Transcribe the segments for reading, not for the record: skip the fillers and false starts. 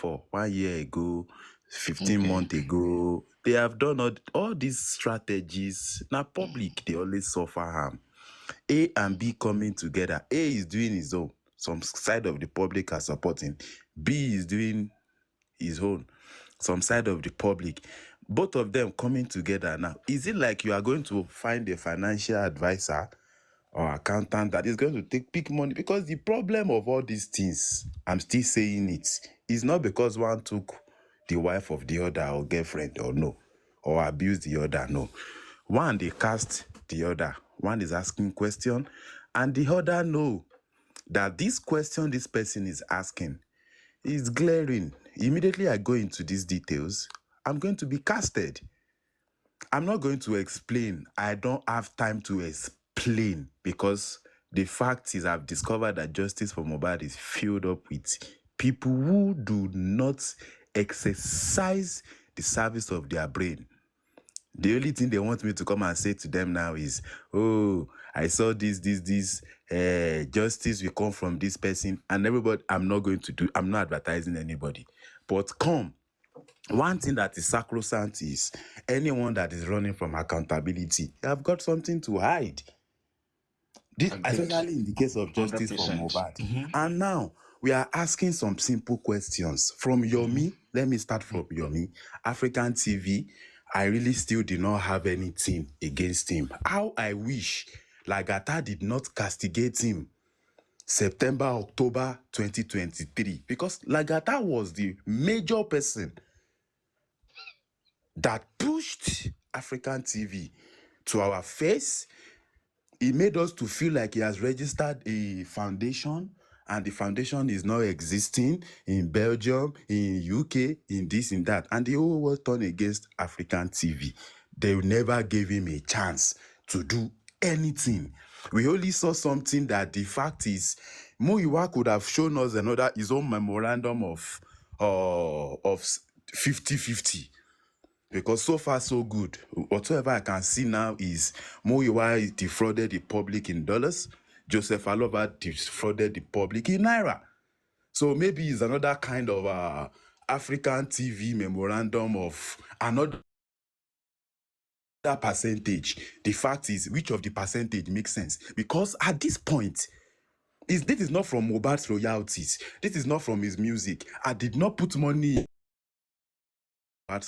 before, 1 year ago, 15 months ago. They have done all these strategies. Now, public, they always suffer harm. A and B coming together. A is doing his own. Some side of the public are supporting. B is doing his own. Some side of the public. Both of them coming together now. Is it like you are going to find a financial advisor or accountant that is going to pick money? Because the problem of all these things, I'm still saying it, is not because one took the wife of the other or girlfriend or no, or abused the other, no. One, they cast the other. One is asking question, and the other know that this question this person is asking is glaring. Immediately I go into these details, I'm going to be casted. I'm not going to explain. I don't have time to explain, because the fact is I've discovered that justice for MOHBAD is filled up with people who do not exercise the service of their brain. The only thing they want me to come and say to them now is, oh, I saw this, justice will come from this person, and everybody, I'm not advertising anybody. But one thing that is sacrosanct is anyone that is running from accountability, they have got something to hide. Especially in the case of justice 100%. For MOHBAD. And now we are asking some simple questions from Yomi. Let me start from Yomi. African TV, I really still do not have anything against him. How I wish Lagata did not castigate him September, October 2023, because Lagata was the major person that pushed African TV to our face. He made us to feel like he has registered a foundation, and the foundation is not existing in Belgium, in UK, in this, in that. And the whole world turned against African TV. They never gave him a chance to do anything. We only saw something that the fact is, Muyiwa could have shown us his own memorandum of 50-50. Because so far, so good. Whatever I can see now is Muyiwa defrauded the public in dollars. Joseph Aloba defrauded the public in naira. So maybe it's another kind of African TV memorandum of another percentage. The fact is, which of the percentage makes sense? Because at this point, this is not from MOHBAD's royalties. This is not from his music. I did not put money.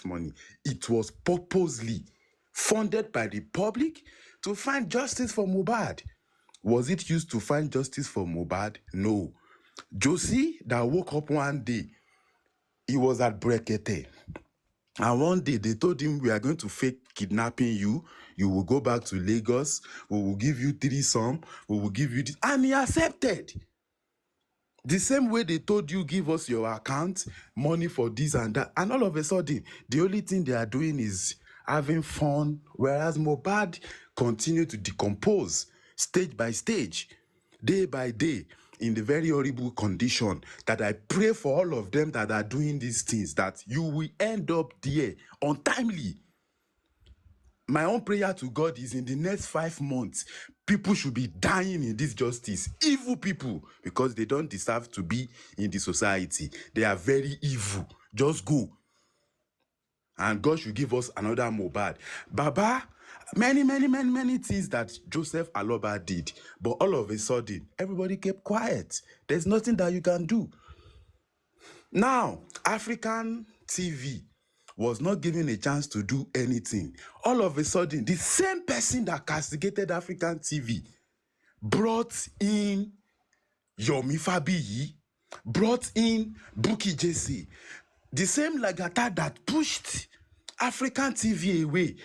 Money. It was purposely funded by the public to find justice for MOHBAD. Was it used to find justice for MOHBAD? No. Josie that woke up one day, he was at Brekete. And one day they told him, we are going to fake kidnapping you. You will go back to Lagos. We will give you 3 sum. We will give you this. And he accepted. The same way they told you, give us your account, money for this and that. And all of a sudden, the only thing they are doing is having fun, whereas MOHBAD continue to decompose stage by stage, day by day, in the very horrible condition that I pray for all of them that are doing these things, that you will end up there untimely. My own prayer to God is in the next 5 months, people should be dying in this justice. Evil people, because they don't deserve to be in the society. They are very evil. Just go. And God should give us another MOHBAD. Baba, many things that Joseph Aloba did. But all of a sudden, everybody kept quiet. There's nothing that you can do. Now, African TV was not given a chance to do anything. All of a sudden, the same person that castigated African TV brought in Yomi Fabiyi, brought in Bukky Jesse, the same Lagata that pushed African TV away.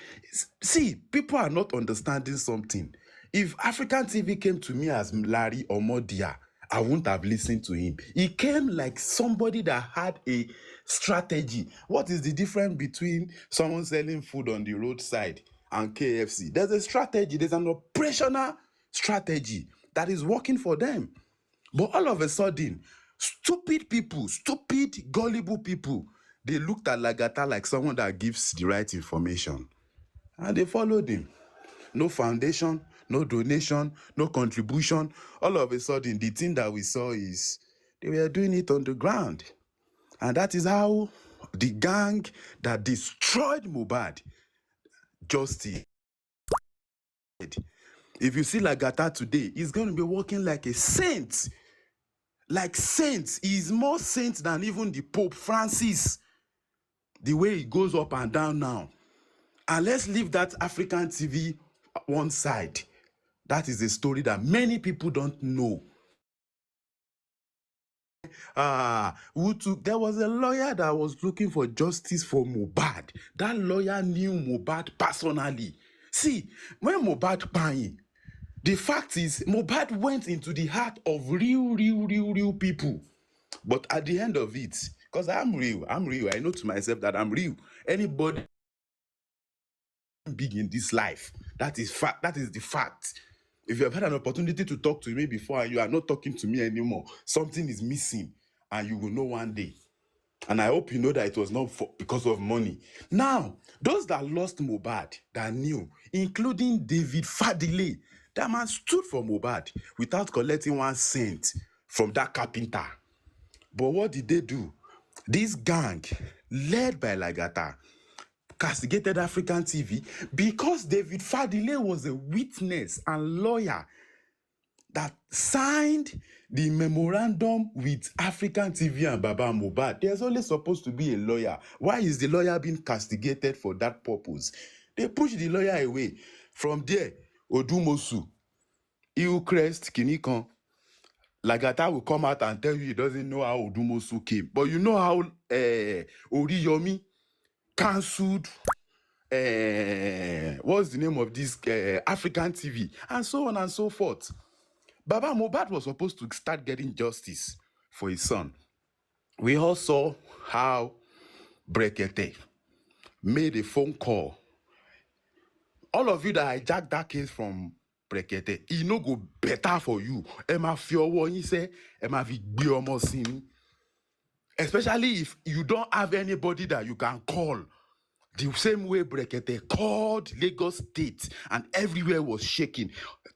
See, people are not understanding something. If African TV came to me as Larry or Modia, I wouldn't have listened to him. He came like somebody that had a strategy. What is the difference between someone selling food on the roadside and KFC? There's a strategy. There's an operational strategy that is working for them. But all of a sudden, stupid people, stupid, gullible people, they looked at Lagata like someone that gives the right information. And they followed him. No foundation, no donation, no contribution. All of a sudden, the thing that we saw is they were doing it on the ground. And that is how the gang that destroyed Mohbad justice. If you see Lagata today, he's going to be walking like a saint. Like saints. He's more saint than even the Pope Francis. The way he goes up and down now. And let's leave that African TV one side. That is a story that many people don't know. There was a lawyer that was looking for justice for Mohbad. That lawyer knew Mohbad personally. See, when Mohbad paying, the fact is, Mohbad went into the heart of real people. But at the end of it, because I'm real. I know to myself that I'm real. Anybody big in this life, that is fact. That is the fact. If you have had an opportunity to talk to me before and you are not talking to me anymore, something is missing, and you will know one day. And I hope you know that it was not because of money. Now, those that lost Mohbad, that knew, including David Fadile, that man stood for Mohbad without collecting 1 cent from that carpenter. But what did they do? This gang, led by Lagata, castigated African TV because David Fadile was a witness and lawyer that signed the memorandum with African TV and Baba Mohbad. There's only supposed to be a lawyer. Why is the lawyer being castigated for that purpose? They push the lawyer away. From there, Odumosu, Hillcrest, Kinikan, Lagata will come out and tell you he doesn't know how Odumosu came. But you know how Oriyomi cancelled what's the name of this African TV, and so on and so forth. Baba Mohbad was supposed to start getting justice for his son. We all saw how Brekete made a phone call. All of you that hijacked that case from Brekete, it no go better for you. Emma Fiowo, you say, Emma Vigbiomosini. Especially if you don't have anybody that you can call. The same way Brekete called Lagos State and everywhere was shaking.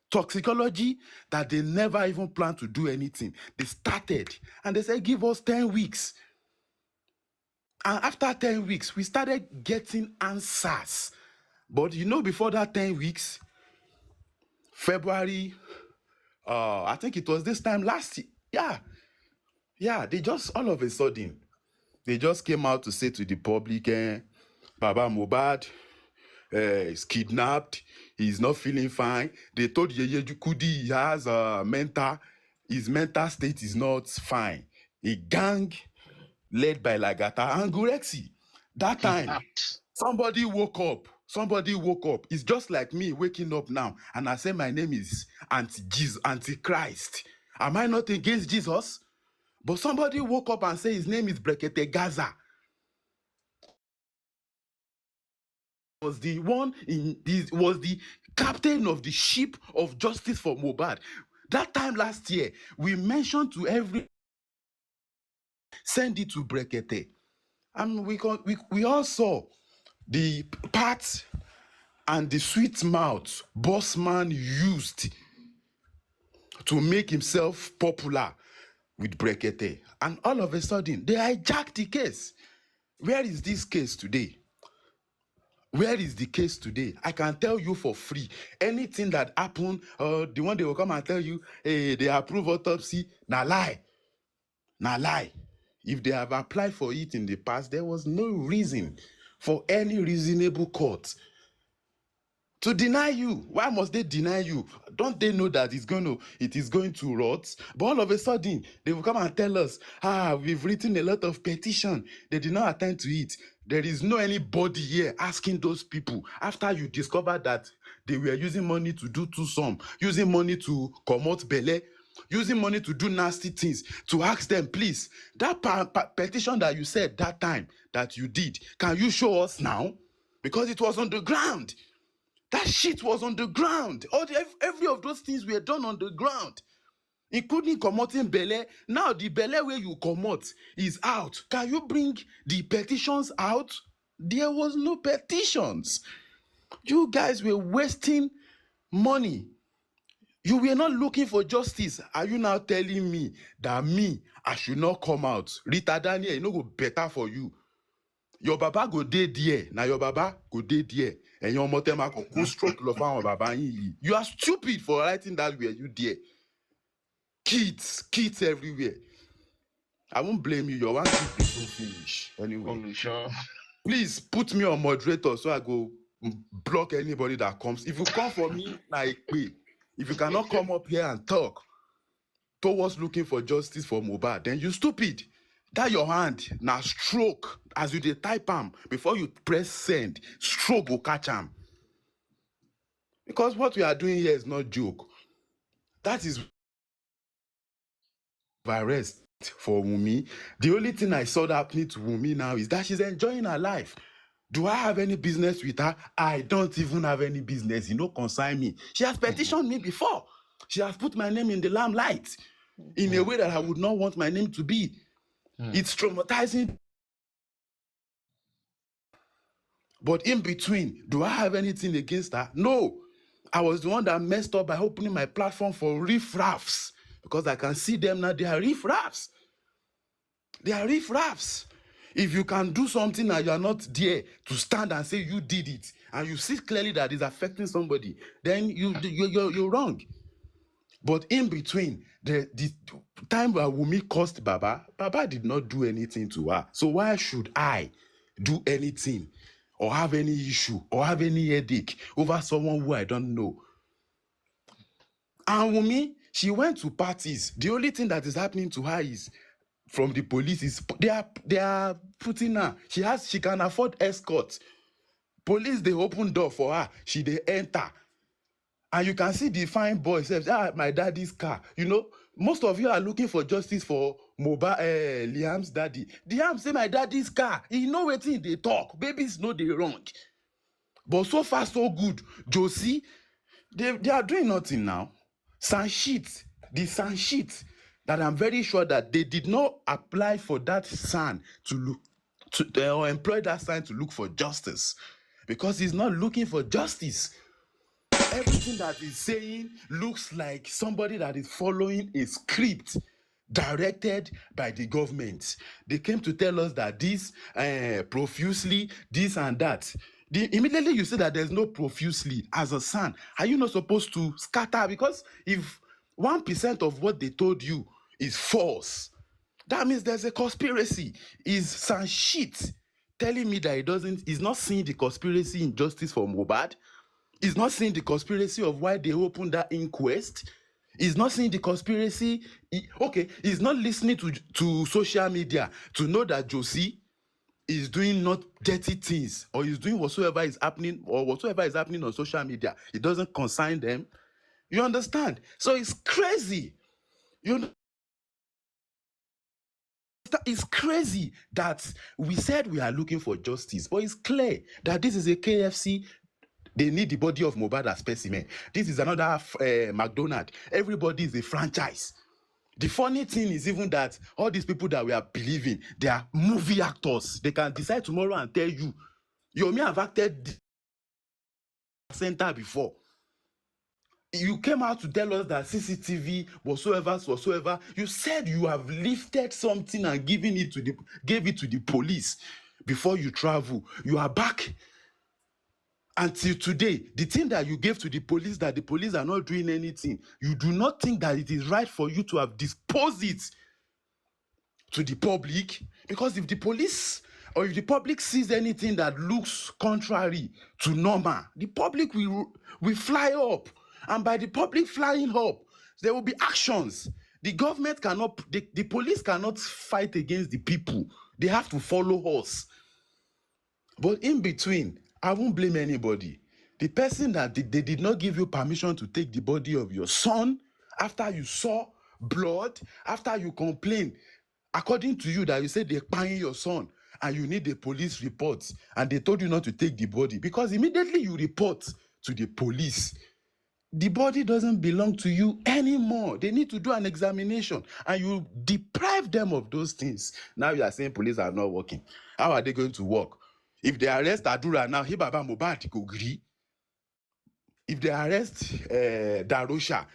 Toxicology that they never even planned to do anything. They started and they said, give us 10 weeks. And after 10 weeks, we started getting answers. But you know, before that 10 weeks, February, I think it was this time last year. Yeah, they just all of a sudden, they just came out to say to the public, Baba Mohbad is kidnapped. He's not feeling fine. They told Yeye Kudi he has his mental state is not fine. A gang led by Lagata and Gurexi. That time, somebody woke up. It's just like me waking up now and I say my name is Anti-Jesus, Antichrist. Am I not against Jesus? But somebody woke up and say his name is Brekete Gaza. Was the captain of the ship of justice for Mohbad. That time last year, we mentioned to send it to Brekete. And we all saw the parts and the sweet mouth Bossman used to make himself popular with Brekete. And all of a sudden, they hijacked the case. Where is this case today? Where is the case today? I can tell you for free. Anything that happened, the one they will come and tell you, hey, they approve autopsy, na lie. If they have applied for it in the past, there was no reason for any reasonable court to deny you. Why must they deny you? Don't they know that it is going to rot? But all of a sudden, they will come and tell us, we've written a lot of petition. They did not attend to it. There is no anybody here asking those people after you discover that they were using money to do some, using money to comot belle, using money to do nasty things, to ask them, please, that petition that you said that time that you did, can you show us now? Because it was on the ground. That shit was on the ground. Every of those things were done on the ground, including commoting belle. Now the belle where you commot is out. Can you bring the petitions out? There was no petitions. You guys were wasting money. You were not looking for justice. Are you now telling me that I should not come out? Rita Daniel, no go better for you. Your baba go dey there. Now your baba go dey there. And your motema go stroke love on baba. You are stupid for writing that way. You there. Kids everywhere. I won't blame you. Your one kid is so finish. Anyway. Sure. Please put me on moderator so I go block anybody that comes. If you come for me, like me. If you cannot come up here and talk towards looking for justice for MOHBAD, then you stupid. That your hand now stroke as you dey type am before you press send. Stroke will catch am. Because what we are doing here is not joke. That is arrest for Wunmi. The only thing I saw that happening to Wunmi now is that she's enjoying her life. Do I have any business with her? I don't even have any business. You know, concern me. She has petitioned me before. She has put my name in the limelight in a way that I would not want my name to be. It's traumatizing. But in between, do I have anything against her? No. I was the one that messed up by opening my platform for riffraffs because I can see them now. They are riffraffs. They are riffraffs. If you can do something and you are not there to stand and say you did it, and you see clearly that it's affecting somebody, then you're wrong. But in between, the time where Wunmi cursed Baba did not do anything to her. So why should I do anything or have any issue or have any headache over someone who I don't know? And Wunmi, she went to parties. The only thing that is happening to her is from the police is they are putting her. She can afford escort. Police they open door for her. She they enter. And you can see the fine boy says, my daddy's car. You know, most of you are looking for justice for Liam's daddy. Liam say my daddy's car. He know wetin they talk. Babies know they wrong. But so far, so good. Josie, they are doing nothing now. The sand sheet that I'm very sure that they did not apply for that sand to look or employ that sand to look for justice because he's not looking for justice. Everything that he's saying looks like somebody that is following a script directed by the government. They came to tell us that this profusely, this and that. Immediately you say that there's no profusely as a son. Are you not supposed to scatter? Because if 1% of what they told you is false, that means there's a conspiracy. Is Sanshit telling me that he's not seeing the conspiracy in justice for MOHBAD? He's not seeing the conspiracy of why they opened that inquest. He's not seeing the conspiracy. He's not listening to social media to know that Josie is doing not dirty things or is doing whatsoever is happening on social media. It doesn't concern them. You understand? So it's crazy. It's crazy that we said we are looking for justice, but it's clear that this is a KFC. They need the body of MOHBAD as specimen. This is another McDonald's. Everybody is a franchise. The funny thing is even that all these people that we are believing, they are movie actors. They can decide tomorrow and tell you, you may have acted center before. You came out to tell us that CCTV, whatsoever, you said you have lifted something and gave it to the police before you travel. You are back. Until today, the thing that you gave to the police, that the police are not doing anything, you do not think that it is right for you to have disposed it to the public? Because if the police or if the public sees anything that looks contrary to normal, the public will fly up. And by the public flying up, there will be actions. The government cannot, the police cannot fight against the people. They have to follow us. But in between, I won't blame anybody. The person that they did not give you permission to take the body of your son after you saw blood, after you complained, according to you that you said they're buying your son and you need the police reports and they told you not to take the body because immediately you report to the police, the body doesn't belong to you anymore. They need to do an examination and you deprive them of those things. Now you are saying police are not working. How are they going to work? If they arrest Adura now, Baba MOHBAD go gree. If they arrest Darosha,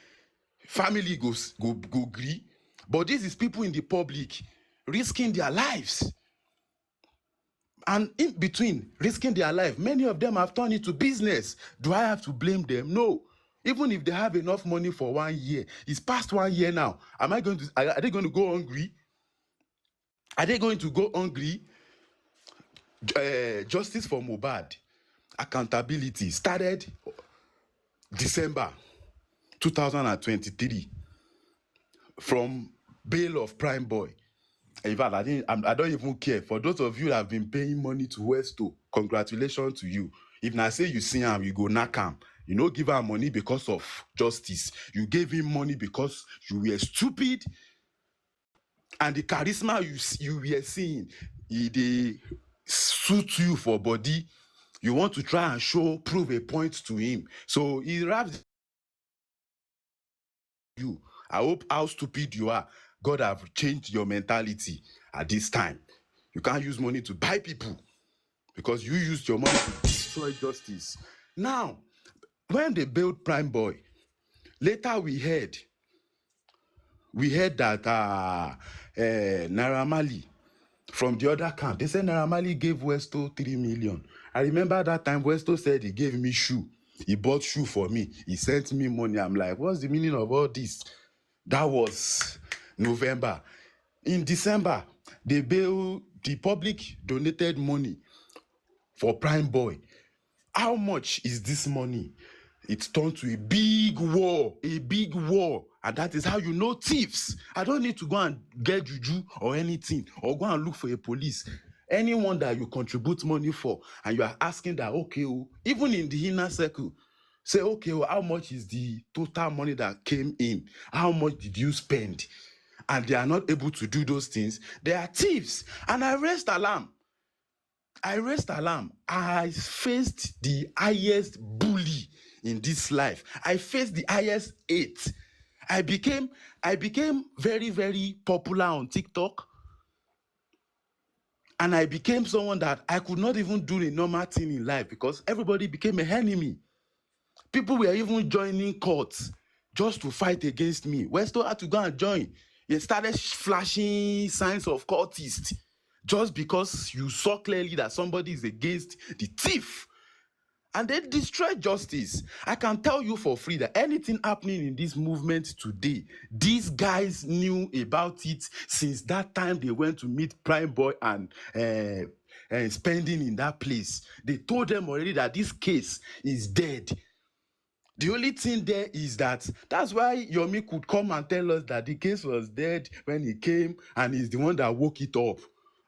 family go gree. But this is people in the public risking their lives. And in between risking their life, many of them have turned it to business. Do I have to blame them? No. Even if they have enough money for 1 year, it's past 1 year now. Are they going to go hungry? Are they going to go hungry? Justice for MOHBAD, accountability started December 2023 from bail of Prime Boy. In fact, I don't even care. For those of you that have been paying money to Westo, congratulations to you. If now say you see him, you go knock him. You no give him money because of justice. You gave him money because you were stupid. And the charisma you were seeing, they suit you for body. You want to try and prove a point to him. So he wraps you. I hope how stupid you are, God have changed your mentality at this time. You can't use money to buy people because you used your money to destroy justice. Now, when they built Prime Boy, later we heard that Naira Marley, from the other camp, they said Naira Marley gave Westo 3 million. I remember that time Westo said he gave me shoe. He bought shoe for me. He sent me money. I'm like, what's the meaning of all this? That was November. In December, the public donated money for Prime Boy. How much is this money? It's turned to a big war, and that is how you know thieves. I don't need to go and get juju or anything, or go and look for a police. Anyone that you contribute money for, and you are asking that, okay, even in the inner circle, say, okay, how much is the total money that came in? How much did you spend? And they are not able to do those things. They are thieves. And I raised alarm. I faced the highest bully in this life. I faced the highest hate. I became very, very popular on TikTok. And I became someone that I could not even do a normal thing in life because everybody became an enemy. People were even joining courts just to fight against me. Westo had to go and join. He started flashing signs of cultists just because you saw clearly that somebody is against the thief. And they destroyed justice. I can tell you for free that anything happening in this movement today, these guys knew about it since that time they went to meet Prime Boy and spending in that place. They told them already that this case is dead. The only thing there is that's why Yomi could come and tell us that the case was dead when he came, and he's the one that woke it up.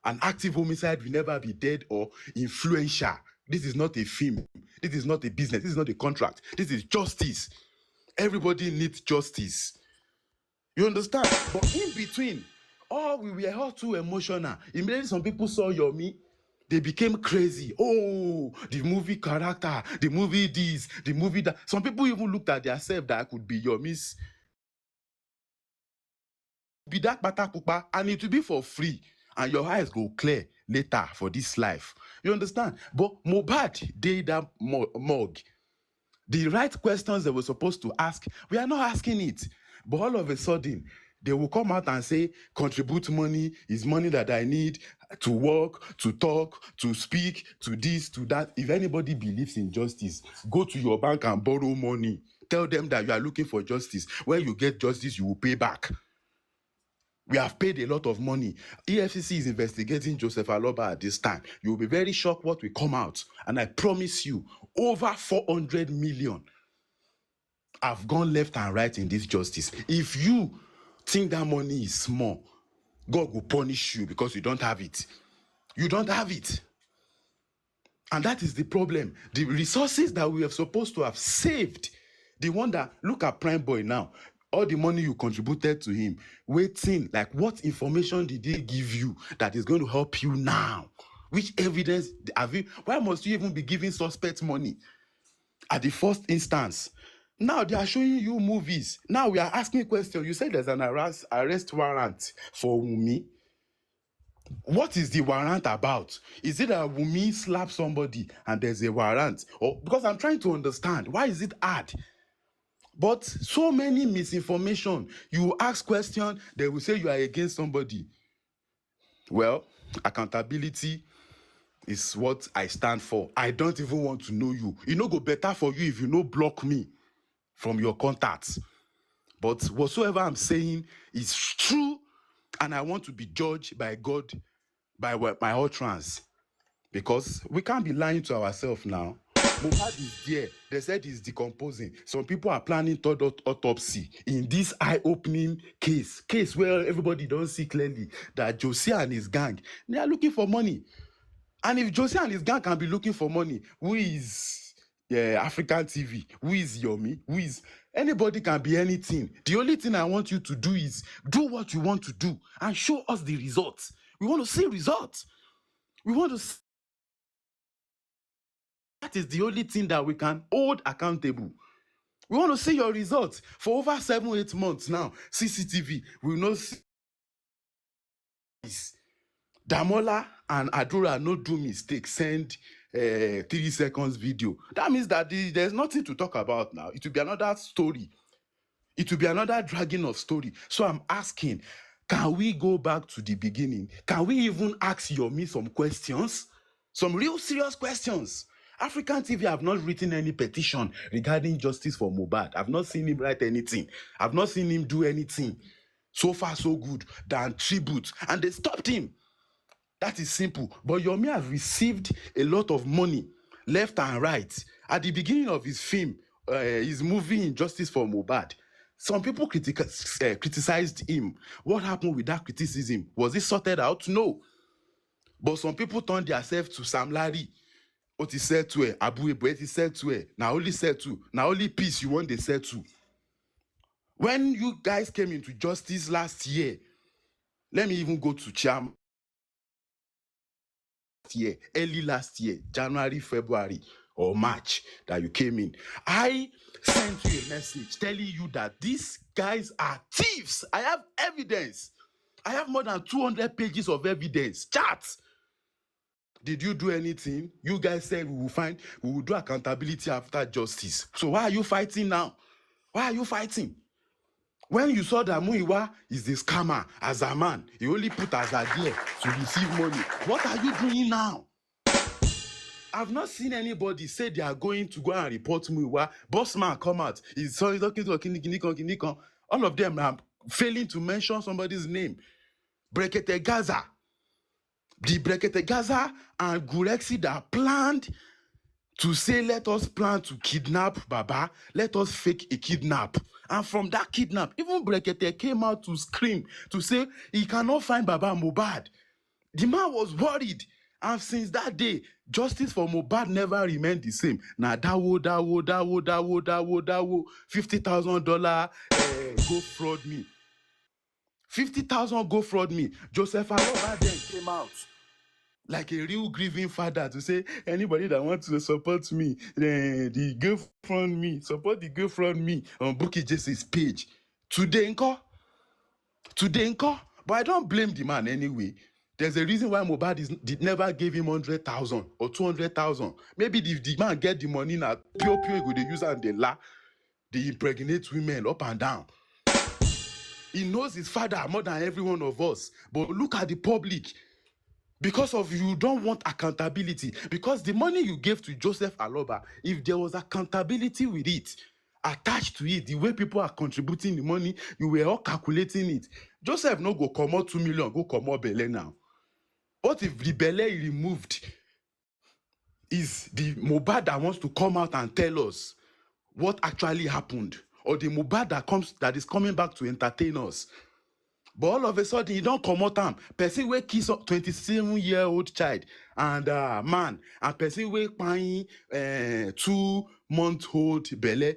An active homicide will never be dead or influential. This is not a film. This is not a business. This is not a contract. This is justice. Everybody needs justice. You understand? But in between, we were all too emotional. Immediately some people saw Yomi, they became crazy. Oh, the movie character, the movie this, the movie that. Some people even looked at themselves that I could be Yomi's. Be that batakupa, and it will be for free. And your eyes go clear later for this life. You understand? But MOHBAD did that mug. The right questions they were supposed to ask, we are not asking it. But all of a sudden, they will come out and say, contribute money is money that I need to work, to talk, to speak, to this, to that. If anybody believes in justice, go to your bank and borrow money. Tell them that you are looking for justice. When you get justice, you will pay back. We have paid a lot of money. EFCC is investigating Joseph Aloba at this time. You will be very shocked what will come out. And I promise you, over 400 million have gone left and right in this justice. If you think that money is small, God will punish you because you don't have it. You don't have it. And that is the problem. The resources that we are supposed to have saved, the one that, look at Prime Boy now, all the money you contributed to him, waiting, like what information did they give you that is going to help you now? Which evidence have you? Why must you even be giving suspects money at the first instance? Now they are showing you movies. Now we are asking questions. You said there's an arrest warrant for Wunmi. What is the warrant about? Is it that Wunmi slapped somebody and there's a warrant? Or because I'm trying to understand, why is it hard? But so many misinformation. You ask question, they will say you are against somebody. Well, accountability is what I stand for. I don't even want to know you. E no go better for you if you no block me from your contacts. But whatsoever I'm saying is true, and I want to be judged by God, by my utterance, because we can't be lying to ourselves now. MOHBAD is there. They said he's decomposing. Some people are planning third autopsy in this eye-opening case where everybody don't see clearly that Josie and his gang, they are looking for money. And if Josie and his gang can be looking for money, who is African TV? Who is Yomi? Who is anybody can be anything. The only thing I want you to do is do what you want to do and show us the results. We want to see results. We want to see. That is the only thing that we can hold accountable. We want to see your results. For over 7-8 months now, CCTV will not see this. Damola and Adura no do mistake, send 3 seconds video. That means that there's nothing to talk about now. It will be another story. It will be another dragging of story. So I'm asking, can we go back to the beginning? Can we even ask Yomi some questions? Some real serious questions. African TV have not written any petition regarding justice for MOHBAD. I've not seen him write anything. I've not seen him do anything. So far, so good than tribute. And they stopped him. That is simple. But Yomi has received a lot of money, left and right. At the beginning of his film, his movie Injustice for MOHBAD, some people criticized him. What happened with that criticism? Was it sorted out? No. But some people turned themselves to Sam Larry. What he said to her, Abu Ebo, he said to her, now only said to, now only peace you want they said to. When you guys came into justice last year, let me even go to Cham. Early last year, January, February, or March, that you came in, I sent you a message telling you that these guys are thieves. I have evidence. I have more than 200 pages of evidence, charts. Did you do anything? You guys said we will do accountability after justice. So why are you fighting now? Why are you fighting? When you saw that Muiwa is the scammer as a man, he only put as a there to receive money. What are you doing now? I've not seen anybody say they are going to go and report Muiwa. Bossman come out. He's talking to Kinikon. All of them are failing to mention somebody's name. Brekete Gaza. The Brekete Gaza and Gurexi that planned to say, let us plan to kidnap Baba, let us fake a kidnap. And from that kidnap, even Brekete came out to scream, to say he cannot find Baba MOHBAD. The man was worried. And since that day, justice for MOHBAD never remained the same. Now, dawo, $50,000 go fraud me. 50,000 go fraud me. Joseph Aloba then came out like a real grieving father to say, anybody that wants to support me, the girlfriend me, support the girlfriend me on Bukky Jesse's page. Today, nko. But I don't blame the man anyway. There's a reason why MOHBAD never gave him 100,000 or 200,000. Maybe the man get the money now, pure go they use and they impregnate women up and down. He knows his father more than every one of us. But look at the public. Because of you don't want accountability. Because the money you gave to Joseph Aloba, if there was accountability with it, attached to it, the way people are contributing the money, you were all calculating it. Joseph no go come out 2 million, go come out Bele now. What if the Bele removed is the MOHBAD that wants to come out and tell us what actually happened? Or the MOHBAD that is coming back to entertain us? But all of a sudden, he don't come out time. Person wey kiss 27-year-old child and man, and person wey paying 2-month-old belle,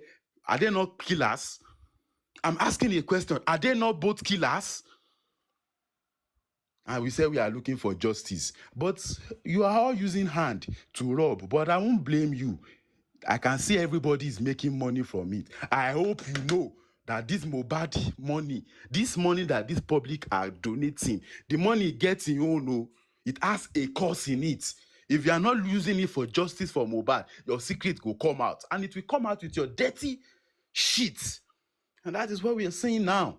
are they not killers? I'm asking a question. Are they not both killers? And we say we are looking for justice. But you are all using hand to rob. But I won't blame you. I can see everybody is making money from it. I hope you know that this MOHBAD money, this money that this public are donating, the money gets in your own, it has a cost in it. If you are not using it for justice for MOHBAD, your secret will come out. And it will come out with your dirty Shit. And that is what we are seeing now.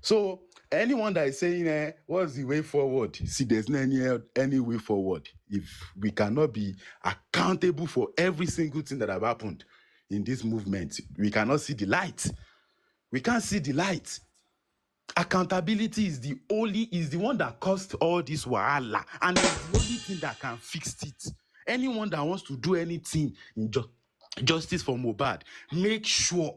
So anyone that is saying, what's the way forward? See, there's no any way forward. If we cannot be accountable for every single thing that have happened in this movement, we cannot see the light. We can't see the light. Accountability is the one that caused all this wahala, and it's the only thing that can fix it. Anyone that wants to do anything in justice for Mohbad, make sure.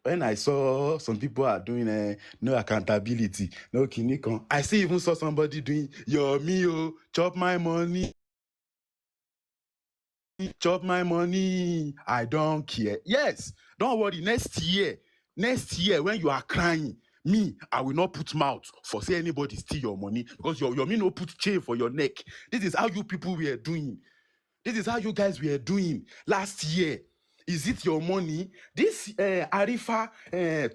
When I saw some people are doing no accountability, no kinikon, I see even saw somebody doing your meal, chop my money, I don't care. Yes, don't worry. Next year when you are crying, me, I will not put mouth for say anybody steal your money, because your me no put chain for your neck. This is how you people were doing. This is how you guys were doing last year. Is it your money? This Arifa,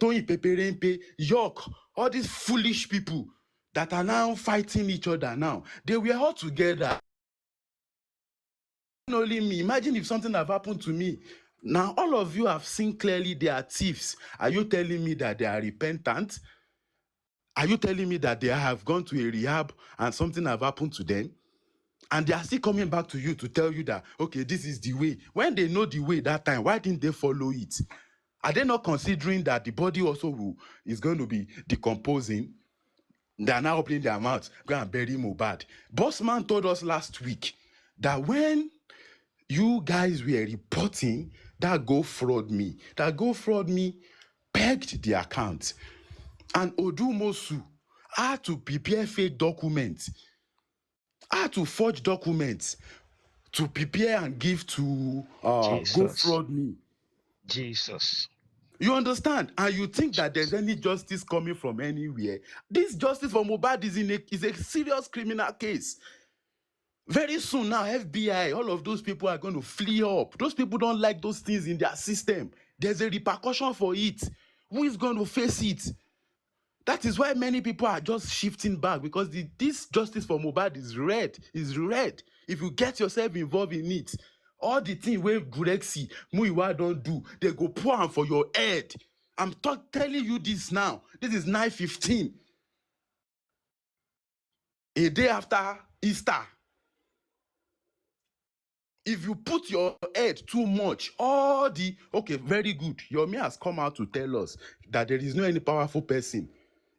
Tony Peperempe, York, all these foolish people that are now fighting each other now, they were all together. Not only me. Imagine if something have happened to me. Now, all of you have seen clearly they are thieves. Are you telling me that they are repentant? Are you telling me that they have gone to a rehab and something have happened to them? And they are still coming back to you to tell you that, okay, this is the way. When they know the way that time, why didn't they follow it? Are they not considering that the body also is going to be decomposing? They are now opening their mouths, go and bury Mohbad. Bossman told us last week that when you guys were reporting that GoFraud Me pegged the account, and Odumosu had to prepare fake documents, had to forge documents to prepare and give to GoFraud.me. Jesus. You understand? And you think that there's any justice coming from anywhere? This justice for Mohbad is a serious criminal case. Very soon now, FBI, all of those people are going to flee up. Those people don't like those things in their system. There's a repercussion for it. Who is going to face it? That is why many people are just shifting back, because this justice for Mohbad is red. If you get yourself involved in it, all the things where Gurexi, Muiwa don't do, they go pour am for your head. I'm telling you this now. This is 9/15. A day after Easter. If you put your head too much, okay, very good. Yomi has come out to tell us that there is no any powerful person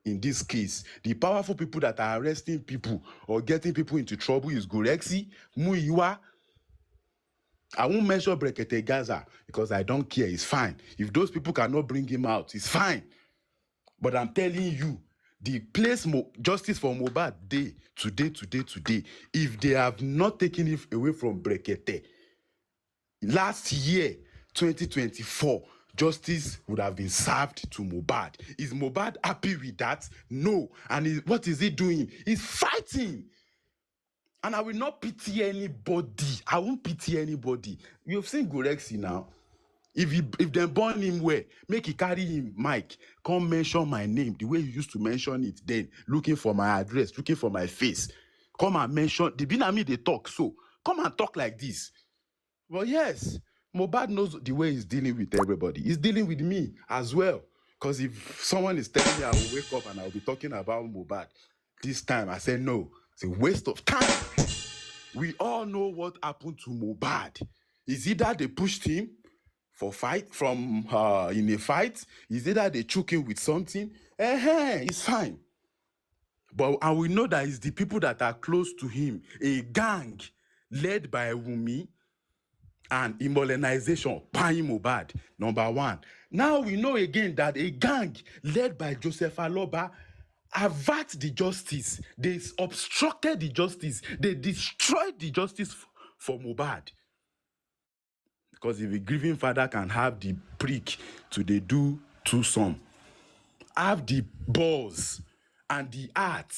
in this case. The powerful people that are arresting people or getting people into trouble is Gurexi, Muiwa. I won't mention Brekete Gaza because I don't care. It's fine. If those people cannot bring him out, it's fine. But I'm telling you, the place justice for Mohbad today, if they have not taken it away from Brekete, last year, 2024, justice would have been served to Mohbad. Is Mohbad happy with that? No. And what is he doing? He's fighting. And I will not pity anybody. I won't pity anybody. You've seen Gurexi now. If they burn him well, make he carry him mic, come mention my name the way you used to mention it then, looking for my address, looking for my face. Come and mention, the Binami they talk, so come and talk like this. Well, yes, Mohbad knows the way he's dealing with everybody. He's dealing with me as well. Because if someone is telling me I will wake up and I'll be talking about Mohbad, this time I said no, it's a waste of time. We all know what happened to Mohbad. Is either they pushed him in a fight, is either they choke him with something, it's fine. And we know that it's the people that are close to him, a gang led by Wunmi and Immolenization, buying Mohbad, number one. Now we know again that a gang led by Joseph Aloba avert the justice. They obstructed the justice. They destroyed the justice for Mohbad. Because if a grieving father can have the prick to they do to some, have the balls and the heart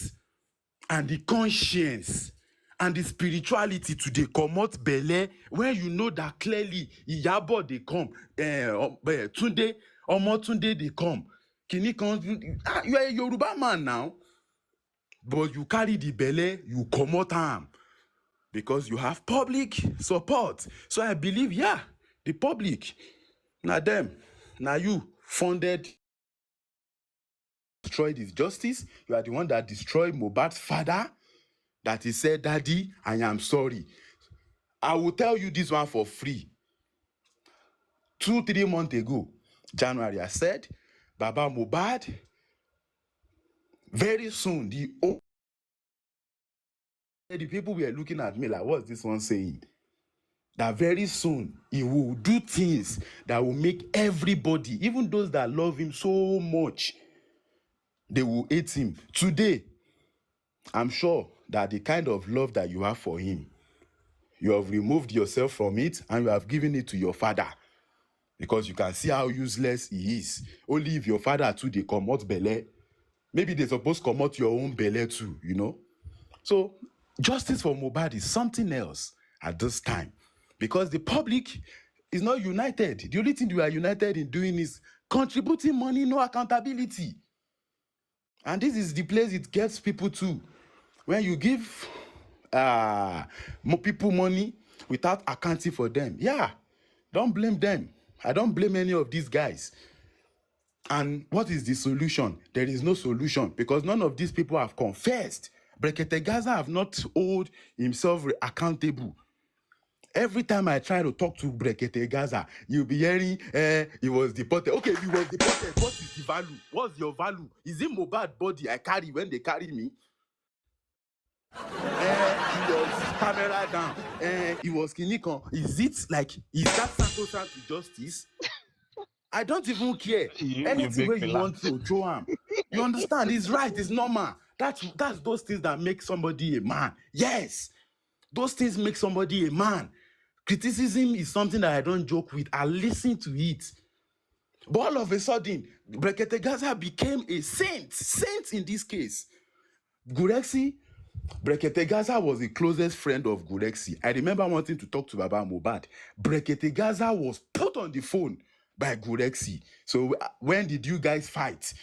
and the conscience and the spirituality to dey comot belle when you know that clearly Iyabo dey come, Tunde dey come, Kini kan, you are a Yoruba man now, but you carry the belle, you comot am because you have public support. So I believe, The public, na them, na you funded, destroyed his justice. You are the one that destroyed Mohbad's father, that he said, Daddy, I am sorry. I will tell you this one for free. 2-3 months ago, January, I said, Baba Mohbad, very soon, the people were looking at me like, what's this one saying? That very soon he will do things that will make everybody, even those that love him so much, they will hate him. Today, I'm sure that the kind of love that you have for him, you have removed yourself from it and you have given it to your father, because you can see how useless he is. Only if your father too they comot belle, maybe they supposed to comot your own belle too, you know. So justice for Mohbad is something else at this time, because the public is not united. The only thing we are united in doing is contributing money, no accountability. And this is the place it gets people to. When you give more people money without accounting for them, yeah, don't blame them. I don't blame any of these guys. And what is the solution? There is no solution, because none of these people have confessed. Brekete Gaza have not hold himself accountable. Every time I try to talk to Brekete Gaza, you'll be hearing, he was deported. Okay, if he was deported, what is the value? What's your value? Is it Mohbad body I carry when they carry me? He was camera down. He was kinikon. Is it like, is that sacrosanct to justice? I don't even care. Anything where you want to throw him. You understand? It's right. It's normal. That's those things that make somebody a man. Yes, those things make somebody a man. Criticism is something that I don't joke with. I listen to it. But all of a sudden, Brekete Gaza became a saint. Saint in this case. Gurexi, Brekete Gaza was the closest friend of Gurexi. I remember wanting to talk to Baba Mohbad. Brekete Gaza was put on the phone by Gurexi. So when did you guys fight?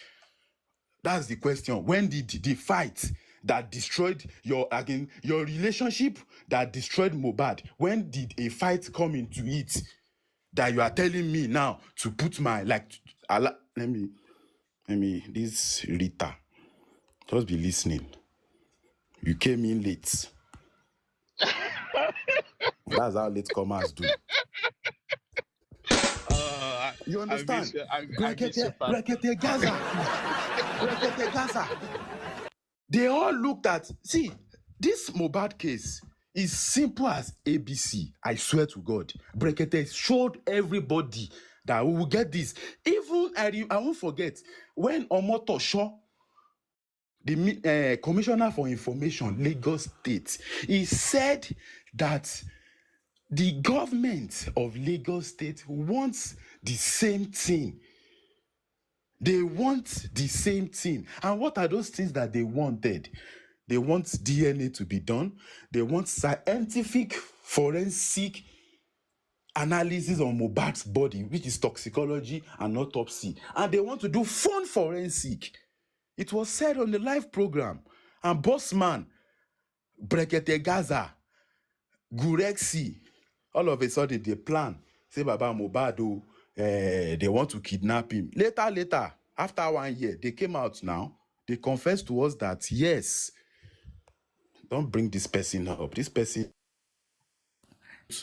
That's the question. When did the fight that destroyed your relationship, that destroyed Mohbad, when did a fight come into it that you are telling me now to put my, like, let me, this Rita, just be listening. You came in late. That's how latecomers do. You understand? Brekete Gaza. Brekete Gaza. They all looked at, see, this Mohbad case is simple as ABC. I swear to God. Brekete showed everybody that we will get this. Even, I won't forget, when Omoto Shaw, the Commissioner for Information, Lagos State, he said that the government of Lagos State wants the same thing. They want the same thing. And what are those things that they wanted? They want DNA to be done. They want scientific forensic analysis on Mohbad's body, which is toxicology and autopsy. And they want to do phone forensic. It was said on the live program. And Bossman, Brekete Gaza, Gurexi, all of a sudden they plan, say Baba Mohbad, they want to kidnap him. Later, after 1 year, they came out now. They confessed to us that, yes, don't bring this person up. This person.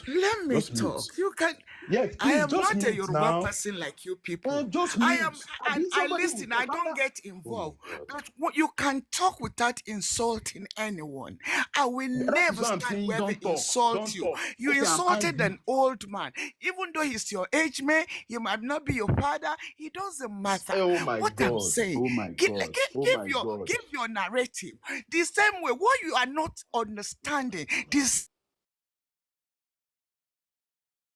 Let me talk. Mute. You can. Yes, please, I am not a Yoruba now. person like you people. Just I mute. am. I listen. I don't get involved. But you can talk without insulting anyone. I will never stand where they insult you. You insulted an old man, even though he's your age man. He might not be your father. It doesn't matter. Oh my what God. I'm saying. Oh my God. Give your narrative the same way. What you are not understanding this.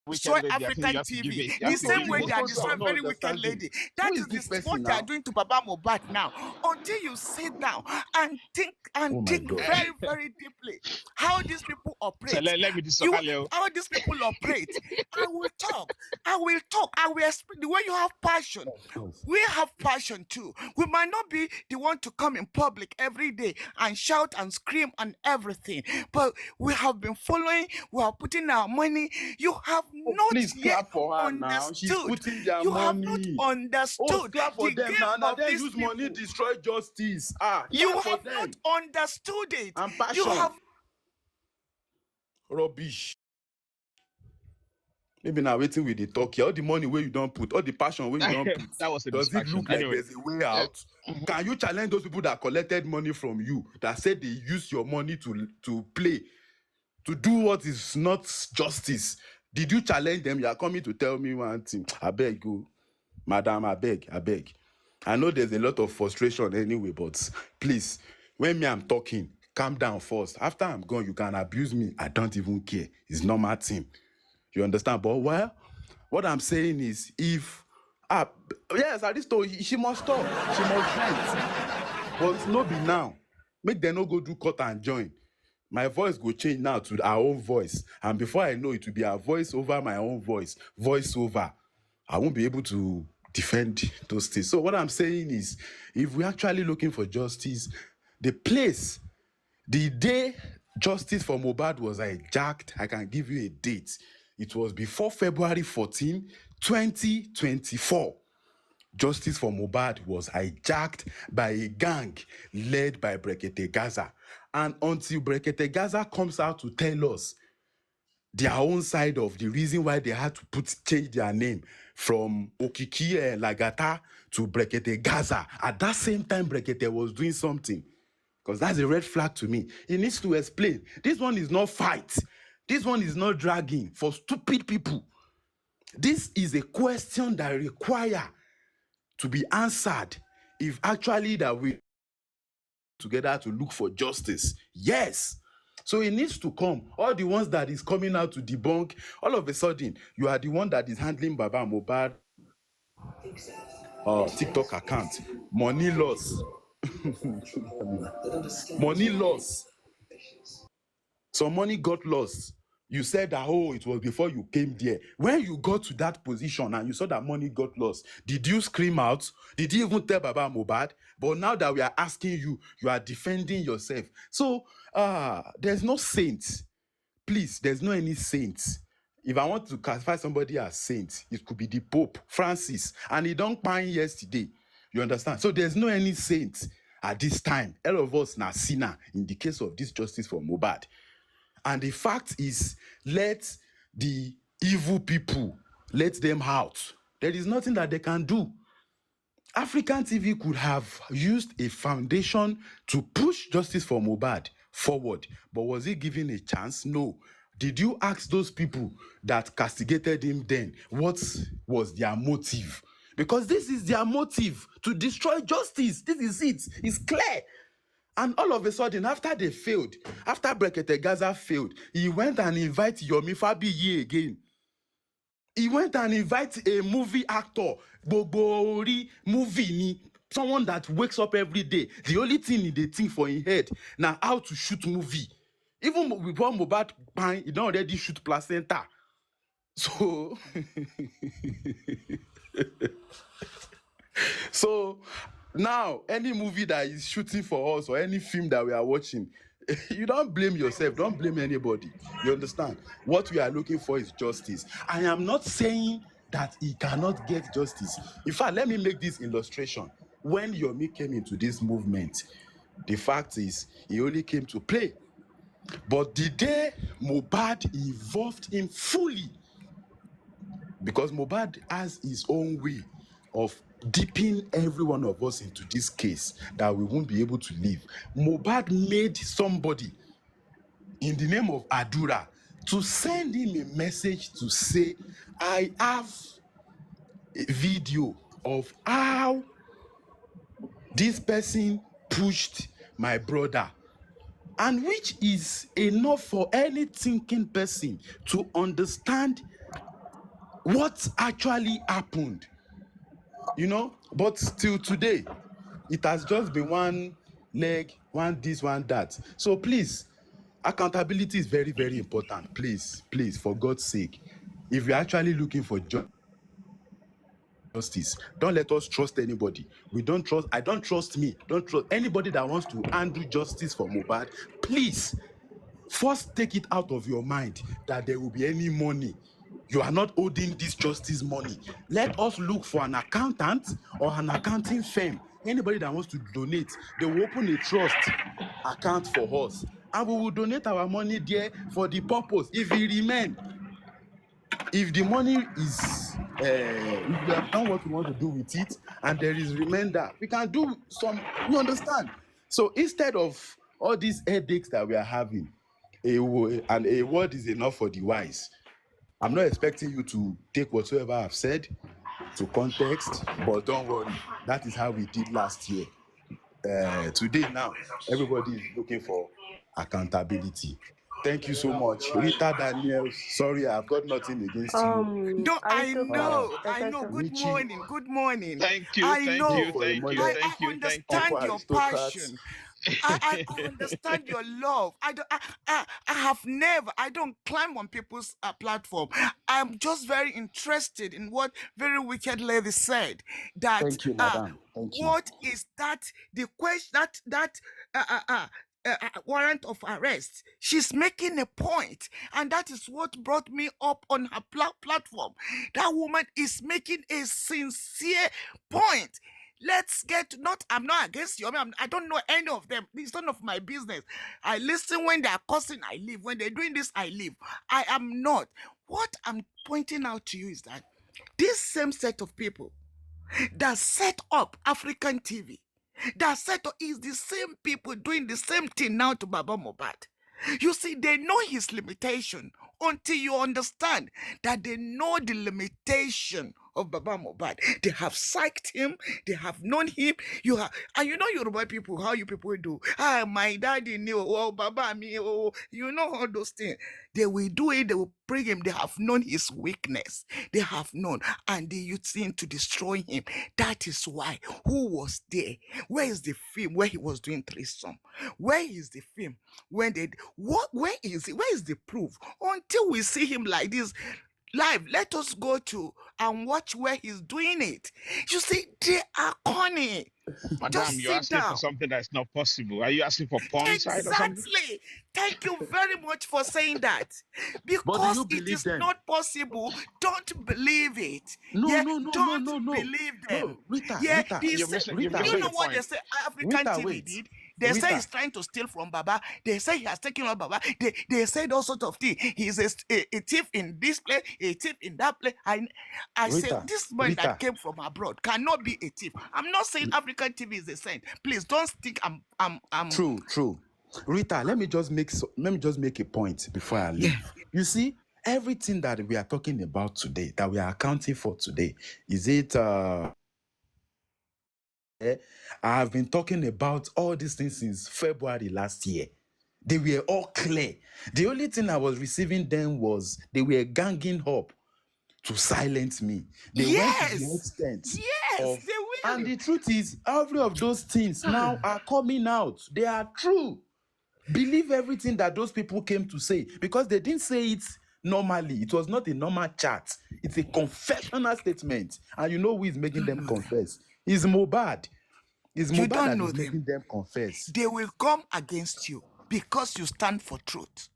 Destroy African TV the same way they are destroying Very Wicked Lady. That is what they are doing to Baba Mohbad now. Until you sit down and think very, very deeply how these people operate. So let me how these people operate. I will talk. I will explain the way you have passion. We have passion too. We might not be the one to come in public every day and shout and scream and everything, but we have been following. We are putting our money. You have not please yet clap for her now. She's understood. putting their You have not money. understood Clap for the them game now. Now of they these use money people. destroy justice. You Clap for have them. not understood it. And You passion. have Rubbish. Maybe now waiting with the talk here. All the money where you don't put, all the passion where you don't put. That was a Does it distraction. look like Anyway, there's a way out? Can you challenge those people that collected money from you, that said they use your money to play, to do what is not justice? Did you challenge them? You are coming to tell me one thing. I beg you, madam, I beg. I know there's a lot of frustration anyway, but please, when I'm talking, calm down first. After I'm gone, you can abuse me. I don't even care. It's normal thing. You understand? But well, what I'm saying is, if yes, at this time she must stop. She must fight. But no be now. Make them no go do cut and join. My voice go change now to our own voice. And before I know it will be our voice over my own voice. Voice over. I won't be able to defend those things. So what I'm saying is, if we're actually looking for justice, the day justice for MOHBAD was hijacked, I can give you a date. It was before February 14, 2024. Justice for MOHBAD was hijacked by a gang led by Brekete Gaza. And until Brekete Gaza comes out to tell us their own side of the reason why they had to change their name from Okiki Lagata to Brekete Gaza, at that same time Brekete was doing something, because that's a red flag to me. He needs to explain. This one is not fight. This one is not dragging for stupid people. This is a question that requires to be answered if actually that we together to look for justice. Yes. So it needs to come. All the ones that is coming out to debunk, all of a sudden, you are the one that is handling Baba MOHBAD TikTok account. Money loss. Money loss. Some money got lost. You said that, oh, it was before you came there. When you got to that position and you saw that money got lost, did you scream out? Did you even tell Baba MOHBAD? But now that we are asking you, you are defending yourself. So there's no saint. Please, there's no any saints. If I want to classify somebody as saint, it could be the Pope, Francis, and he don't pine yesterday. You understand? So there's no any saint at this time. All of us na sinner in the case of this justice for MOHBAD. And the fact is, let the evil people, let them out. There is nothing that they can do. African TV could have used a foundation to push justice for MOHBAD forward, but was he given a chance? No. Did you ask those people that castigated him then what was their motive? Because this is their motive, to destroy justice. This is it. It's clear. And all of a sudden, after they failed, after Brekete Gaza failed, he went and invited Yomi Fabiyi again. He went and invited a movie actor, Bogbori movie ni, someone that wakes up every day. The only thing they think for his head now how to shoot movie. Even before MOHBAD bang, he don't already shoot placenta. So, so now any movie that is shooting for us or any film that we are watching, you don't blame yourself, don't blame anybody. You understand? What we are looking for is justice. I am not saying that he cannot get justice. In fact, let me make this illustration. When Yomi came into this movement, the fact is he only came to play. But the day MOHBAD involved him fully, because MOHBAD has his own way of dipping every one of us into this case that we won't be able to leave. MOHBAD made somebody in the name of Adura to send him a message to say, I have a video of how this person pushed my brother, and which is enough for any thinking person to understand what actually happened. You know, but till today, it has just been one leg, one this, one that. So please, accountability is very, very important. Please, for God's sake, if you're actually looking for justice, don't let us trust anybody. I don't trust me. Don't trust anybody that wants to undo justice for MOHBAD. Please, first take it out of your mind that there will be any money You are not holding this justice money. Let us look for an accountant or an accounting firm. Anybody that wants to donate, they will open a trust account for us, and we will donate our money there for the purpose. If it remain, if the money is if we have done what we want to do with it and there is remainder, we can do some, you understand. So instead of all these headaches that we are having, and a word is enough for the wise. I'm not expecting you to take whatsoever I've said to context, but don't worry, that is how we did last year. Today now, everybody is looking for accountability. Thank you so much. Rita Daniels, sorry, I've got nothing against you. No, I Aitoklash, know. Good Richie, morning, good morning. Thank you, I thank you, know. for a thank you, mole, I thank you, thank you. understand Uncle your Aristocrats. passion. I understand your love. I have never, I don't climb on people's platform. I'm just very interested in what very wicked lady said, that Thank you, madam. Thank you. what is that, the question, that warrant of arrest, she's making a point, and that is what brought me up on her platform. That woman is making a sincere point. Let's get, not, I'm not against you. I don't know any of them. It's none of my business. I listen when they are cussing, I leave. When they're doing this, I leave. I am not. What I'm pointing out to you is that this same set of people that set up African TV, that set up, is the same people doing the same thing now to Baba MOHBAD. You see, they know his limitation. Until you understand that they know the limitation of Baba MOHBAD, they have psyched him, they have known him. And you know Yoruba people, how you people do. My daddy knew, oh, Baba me, oh, you know all those things. They will do it, they will bring him. They have known his weakness. They have known, and they used him to destroy him. That is why. Who was there? Where is the film where he was doing threesome? Where is the film when they, what? Where is it? Where is the proof? Until we see him like this live, let us go to and watch where he's doing it. You see, they are corny. Madam, Just you're sit asking for down. something that's not possible. Are you asking for porn side or something? Exactly. Thank you very much for saying that. But do Because you it believe is them? not possible. Don't believe it. No, Yeah, no, no, no, don't no, no. believe them. No, Rita, Yeah, Rita, You're do missing, you're Rita, you missing know the wait. what they point. say African Rita, TV wait. did? They say Rita, he's trying to steal from Baba. They say he has taken on Baba. They said all sorts of things. He's a thief in this place, a thief in that place. I say Rita, this man Rita. that came from abroad cannot be a thief. I'm not saying African TV is a saint. Please don't think I'm True. Rita, let me just make a point before I leave. Yeah. You see, everything that we are talking about today, that we are accounting for today, is it I have been talking about all these things since February last year. They were all clear. The only thing I was receiving then was they were ganging up to silence me. They went to the Yes, extent yes, of, they and will. the truth is, every of those things now are coming out. They are true. Believe everything that those people came to say, because they didn't say it normally. It was not a normal chat. It's a confessional statement. And you know who is making them confess? It's MOHBAD. It's You MOHBAD don't that know is them. making them confess. They will come against you because you stand for truth.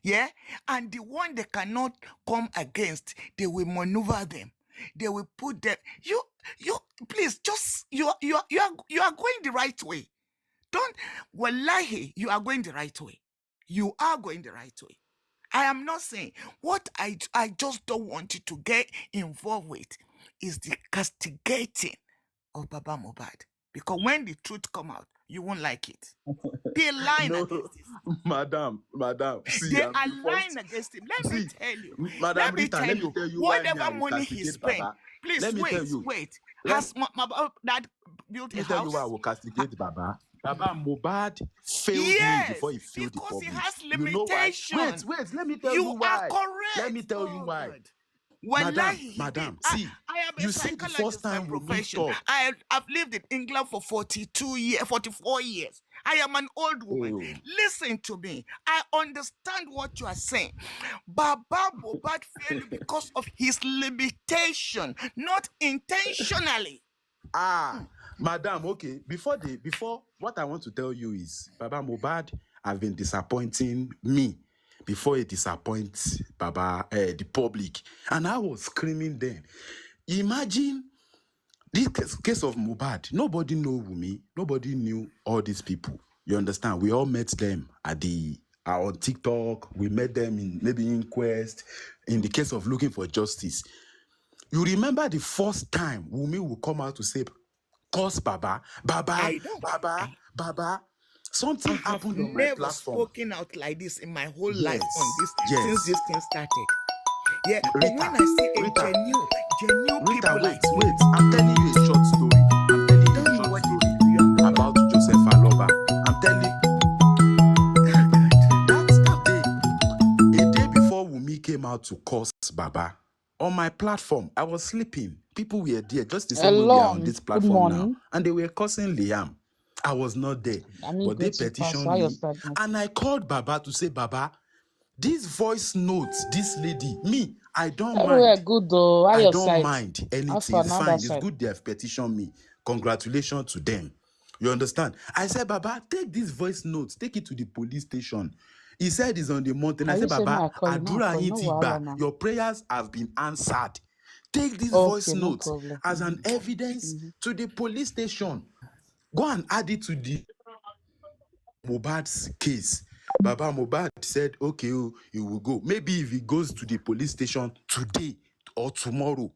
Yeah? And the one they cannot come against, they will maneuver them. They will put them. You please just you are going the right way. Don't, wallahi, you are going the right way. You are going the right way. I am not saying, what I just don't want you to get involved with is the castigating of Baba MOHBAD. Because when the truth come out, you won't like it. They're lying No, against him. madam, see, They I'm are the lying first. against him. Let me See, tell you. Madam Let me Rita, tell let me you. tell you why me I Whatever will money he castigate spent. Baba. Please Let me tell wait, you. wait. Let, Has my dad built let a me tell you why I house? will castigate Baba. Baba MOHBAD failed me before Yes, he failed the because he public. has You know why? limitation. Wait, let me tell You you are why. Let me correct. tell you Oh why. God. Wallahi, he did. Madam, see, I am a you say the first psychologist by time we meet profession. up. I've lived in England for 42 years, 44 years. I am an old woman. Oh. Listen to me. I understand what you are saying. Baba MOHBAD failed you because of his limitation, not intentionally. Madam, okay. Before what I want to tell you is Baba MOHBAD have been disappointing me before it disappoints Baba, the public. And I was screaming then. Imagine this case of MOHBAD. Nobody knew Wumi. Nobody knew all these people. You understand? We all met them on TikTok. We met them in maybe inquest. In the case of looking for justice. You remember the first time Wumi will come out to say, "Cause Baba, Baba." Something happened on my never platform. spoken out like this in my whole Yes, life on this yes. since this thing started. Yeah, but Rita, when I see a Rita, genuine Rita, people like wait. I'm telling you a short story. I'm telling you a short story about Joseph Aloba. I'm telling that day, a day before Wumi came out to curse Baba, on my platform, I was sleeping. People were there, just the same way we are on this platform now, and they were cursing Liam. I was not there, but they petitioned me, and I called Baba to say, "Baba, this voice notes, this lady, me, I don't mind. Good though. I don't mind anything. It's fine. It's good they have petitioned me. Congratulations to them. You understand? I said, Baba, take this voice notes, take it to the police station. He said it's on the mountain. I said, Baba, Adura Yitigba, your prayers have been answered. Take this voice notes as an evidence to the police station. Go and add it to the MOHBAD's case. Baba Mohbad said, okay, he will go. Maybe if he goes to the police station today or tomorrow.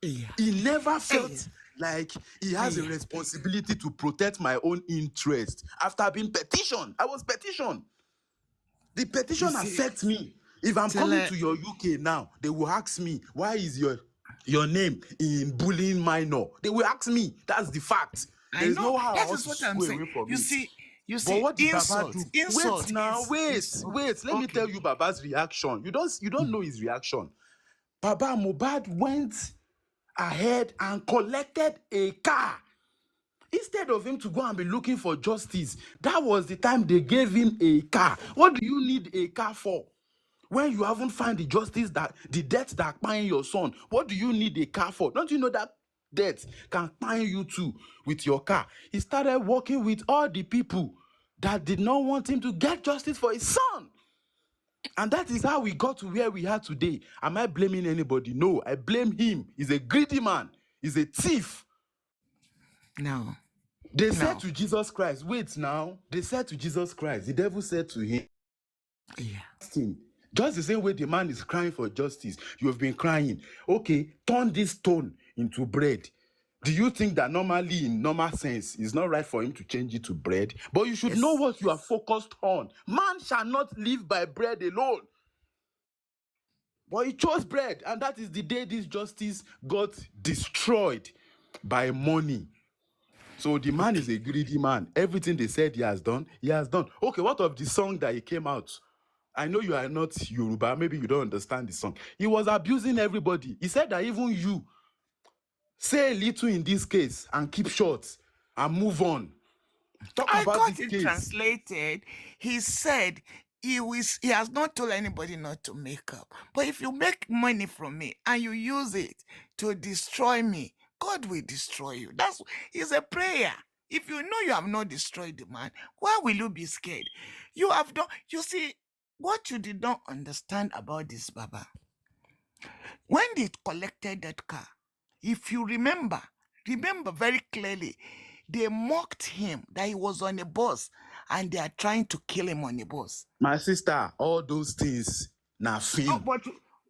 He never felt like he has a responsibility to protect my own interest after being petitioned. I was petitioned. The petition affects me. If I'm coming to your UK now, they will ask me, why is your name in bullying minor? They will ask me. That's the fact. There's no how that I is want what to I'm sway saying. away from You it. see, But what did insult, Baba do? insult. Wait now, wait. Let me tell you Baba's reaction. You don't know his reaction. Baba Mohbad went ahead and collected a car. Instead of him to go and be looking for justice, that was the time they gave him a car. What do you need a car for? When you haven't found the justice, that the death that paying your son, what do you need a car for? Don't you know that death can pay you too with your car? He started working with all the people that did not want him to get justice for his son. And that is how we got to where we are today. Am I blaming anybody? No, I blame him. He's a greedy man. He's a thief. No. They said to Jesus Christ, wait now. They said to Jesus Christ, the devil said to him, just the same way the man is crying for justice, you have been crying. Okay, turn this stone into bread. Do you think that normally, in normal sense, it's not right for him to change it to bread? But you should know what you are focused on. Man shall not live by bread alone. But he chose bread, and that is the day this justice got destroyed by money. So the man is a greedy man. Everything they said he has done, he has done. Okay, what of the song that he came out? I know you are not Yoruba. Maybe you don't understand the song. He was abusing everybody. He said that even you say a little in this case and keep short and move on. Talk I about got this it case. translated. He said he has not told anybody not to make up. But if you make money from me and you use it to destroy me, God will destroy you. It's a prayer. If you know you have not destroyed the man, why will you be scared? You have done. You see, what you did not understand about this Baba, when they collected that car, if you remember very clearly, they mocked him that he was on a bus and they are trying to kill him on a bus. My sister, all those things now film.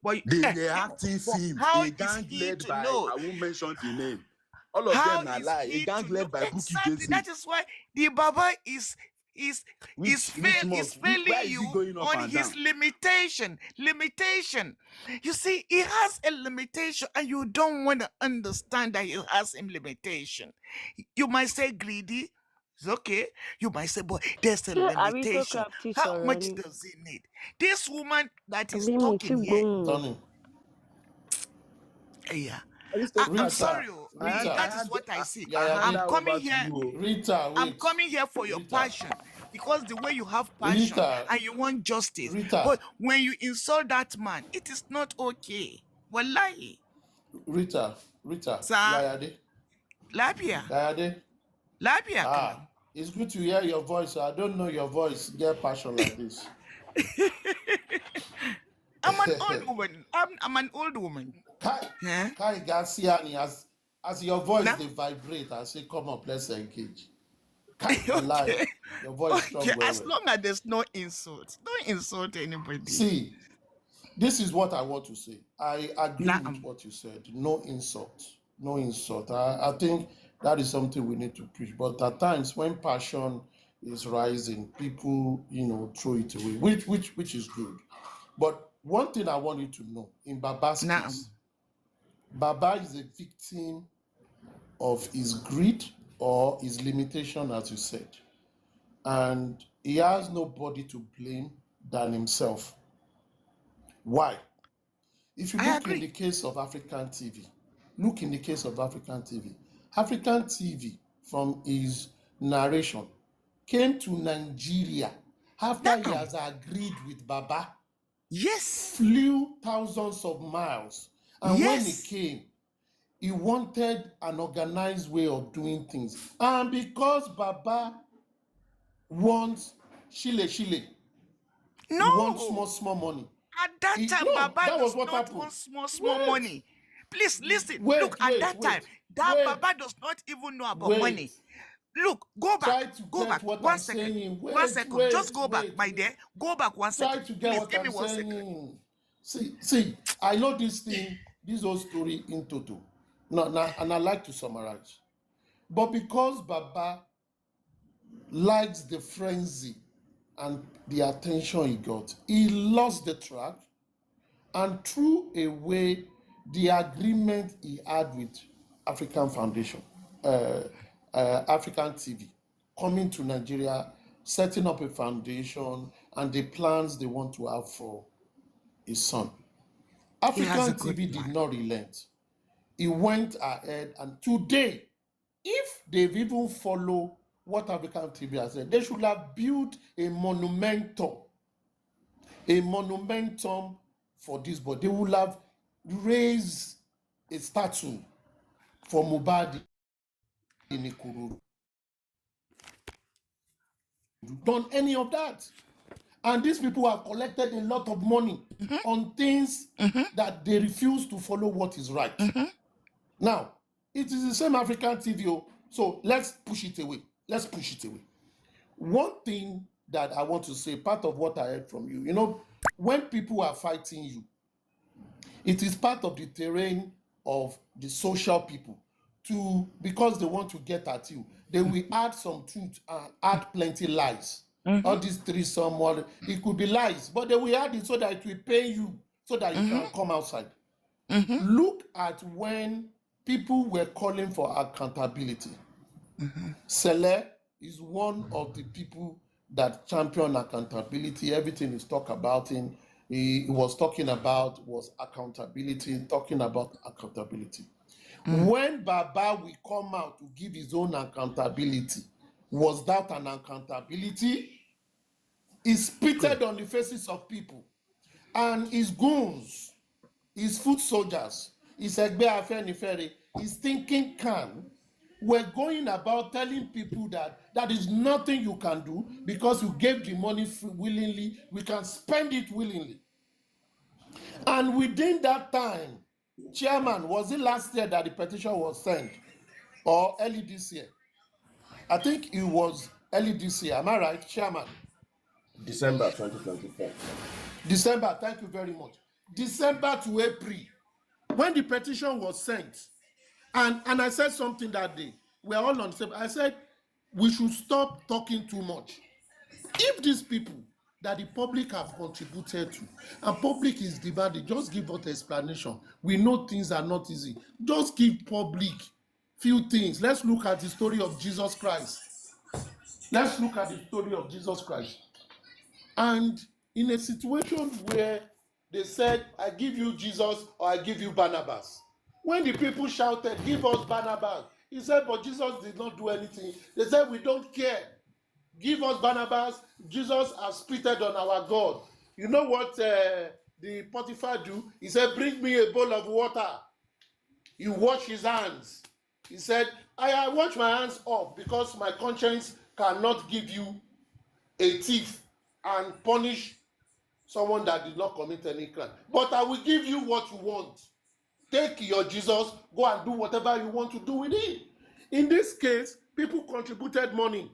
But they were acting film. A gang led by, I won't mention the name. All of them are lie. A gang led by Bukky Jesse. That is why the Baba is failing you on his limitation. You see, he has a limitation and you don't want to understand that he has a limitation. You might say greedy. It's okay. You might say, but there's a limitation. How much does he need? This woman that is talking here. Yeah. I'm sorry. That is what I see. I'm coming here. Rita, I'm coming here for your passion, because the way you have passion and you want justice. But when you insult that man, it is not okay. Wallahi. Rita. Sir. Labia. It's good to hear your voice. I don't know your voice. Get passion like this. woman. I'm an old woman. Yeah. Kai Garciani, as your voice No? they vibrate, I say, come up, let's engage. Kai, lie. Okay. Your voice strong Okay. well, As well. long as there's no insult, don't insult anybody. See, this is what I want to say. I agree with Naam. what you said. No insult. No insult. I think that is something we need to preach. But at times when passion is rising, people, throw it away, which is good. But one thing I want you to know, in Baba's Naam. case, Baba is a victim of his greed or his limitation, as you said. And he has nobody to blame than himself. Why? If you I look in agree. the case of African TV, African TV, from his narration, came to Nigeria after he Naam. has agreed with Baba, Yes. flew thousands of miles. And when he Yes. came, he wanted an organized way of doing things. And because Baba wants shile, he wants No. small money. At that time, No, Baba that was does what not happened. want small Wait, money. Please listen. Look, wait, at that time, that wait, Baba does not even know about wait. money. Look, go Try back. to Go get back. what 1 I'm second. saying. 1 second. Just go back, Wait. my dear. Go back 1 Try second. to get Please what give me I'm 1 second. saying. See, I know this whole story in total. No, and I like to summarize. But because Baba likes the frenzy and the attention he got, he lost the track and threw away the agreement he had with African Foundation, African TV, coming to Nigeria, setting up a foundation, and the plans they want to have for his son. He has a African good TV did plan. not relent. He went ahead, and today, if they've even followed what African TV has said, they should have built a monumentum for this boy. They would have raised a statue for MOHBAD in Ikorodu. Done any of that. And these people have collected a lot of money on things that they refuse to follow what is right. Now, it is the same African TV, so let's push it away. One thing that I want to say, part of what I heard from you, when people are fighting you, it is part of the terrain of the social people because they want to get at you. They will add some truth and add plenty lies. All these three somewhat, it could be lies, but they will add it so that it will pay you, so that you can come outside. Look at when people were calling for accountability. Cele is one of the people that champion accountability. Everything is talked about him. He was talking about was accountability, talking about accountability. When Baba will come out to give his own accountability, was that an accountability? He spitted on the faces of people, and his goons, his foot soldiers, his Egbe Afenifere, his thinking can, were going about telling people that that is nothing you can do because you gave the money willingly, we can spend it willingly. And within that time, chairman, was it last year that the petition was sent, or early this year? I think it was early this year. Am I right, chairman? December 2024. December, thank you very much. December to April, when the petition was sent, and I said something that day, we're all on the same. I said we should stop talking too much. If these people that the public have contributed to, and public is demanding, just give us explanation. We know things are not easy. Just give public few things. Let's look at the story of Jesus Christ. And in a situation where they said, I give you Jesus or I give you Barnabas. When the people shouted, give us Barnabas, he said, but Jesus did not do anything. They said, we don't care. Give us Barnabas. Jesus has spitted on our God. You know what the Potiphar do? He said, bring me a bowl of water. He washed his hands. He said, I wash my hands off because my conscience cannot give you a thief and punish someone that did not commit any crime. But I will give you what you want. Take your Jesus, go and do whatever you want to do with it. In this case, people contributed money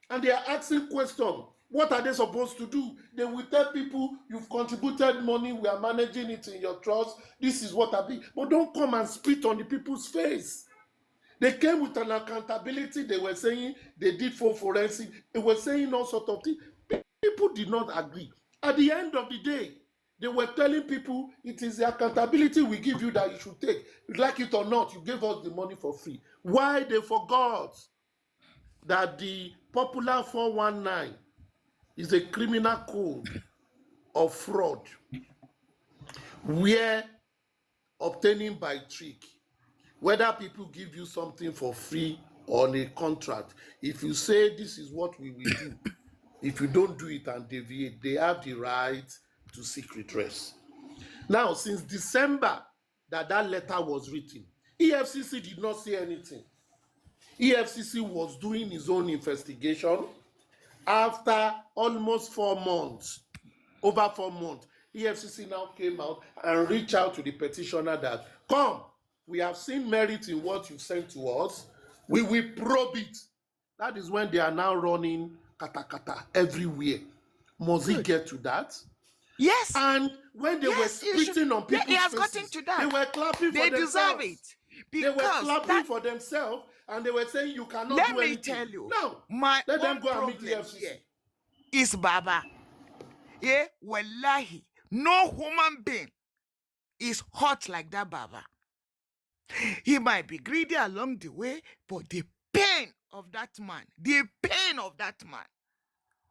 and they are asking questions. What are they supposed to do? They will tell people, you've contributed money, we are managing it in your trust, this is what I be. But don't come and spit on the people's face. They came with an accountability. They were saying they did for forensic. They were saying all sorts of things. People did not agree. At the end of the day, they were telling people it is the accountability we give you that you should take. Like it or not, you gave us the money for free. Why they forgot that the popular 419 is a criminal code of fraud where obtaining by trick, whether people give you something for free or on a contract, if you say this is what we will do, if you don't do it and deviate, they have the right to seek redress. Now, since December that letter was written, EFCC did not say anything. EFCC was doing his own investigation. After almost 4 months, over 4 months, EFCC now came out and reached out to the petitioner that, come, we have seen merit in what you sent to us. We will probe it. That is when they are now running kata everywhere. Must he get to that? Yes. And when they were spitting on people's he has faces, gotten to that. they were clapping They for themselves. deserve it. They were clapping for themselves and they were saying you cannot do anything. Let me tell you, now, my let them own go and meet the problem FCC. here is Baba. Yeah, wallahi, no human being is hot like that Baba. He might be greedy along the way, but the pain of that man,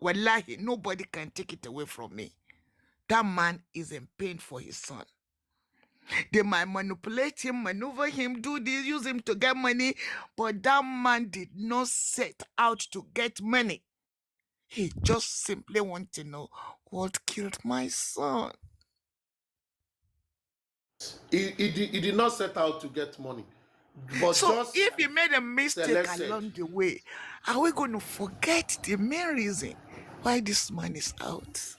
wallahi, nobody can take it away from me. That man is in pain for his son. They might manipulate him, maneuver him, do this, use him to get money, but that man did not set out to get money. He just simply wants to know what killed my son. He did not set out to get money. But so just if he made a mistake Cele along the way, are we going to forget the main reason why this man is out?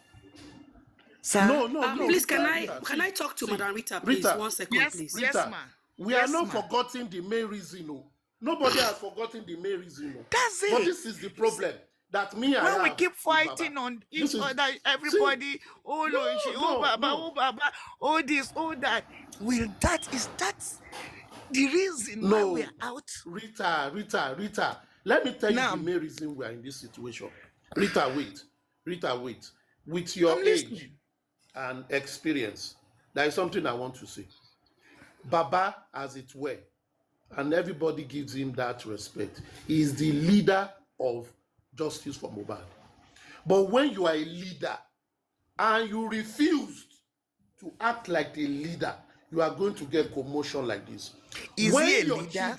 Sir? No. Please, can Rita, I talk to Madam Rita, please? Rita, 1 second, yes, please. Yes, Rita, ma'am. we are not forgetting the main reason. No. Nobody has forgotten the main reason. No. That's it. But this is the problem that me when we keep fighting on each other, everybody, Baba, all this, all that. Well, is that the reason why we're out? Rita, let me tell you the main reason we are in this situation. Rita, wait. With your age and experience, there is something I want to say. Baba, as it were, and everybody gives him that respect, he is the leader of justice for MOHBAD. But when you are a leader and you refused to act like a leader, you are going to get commotion like this. Is he a leader?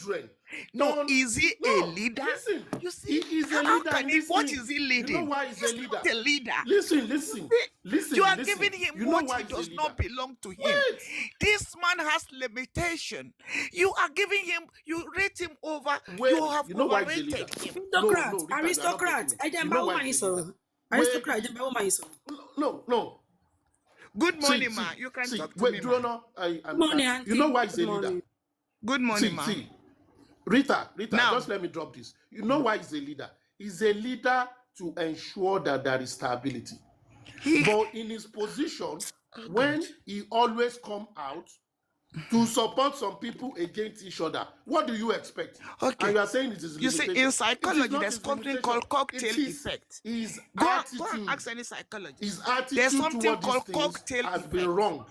Is he a leader? Listen, you see, he is a leader. What is he leading? You know why he's a leader? Not a leader. Listen. You are giving him what he does not belong to him. Wait. This man has limitation. You are giving him, you rate him over. Wait. You have overrated him. Aristocrat. No. Good morning, ma. You can talk to me, ma. You know why he's a leader? Good morning, ma. Rita, just let me drop this. You know why he's a leader? He's a leader to ensure that there is stability. But in his position, when he always come out to support some people against each other, what do you expect? Okay. And you are saying it is limitation. You see, in psychology, there's something called cocktail effect. Go and ask any psychologist. His attitude there's something called cocktail has been wrong.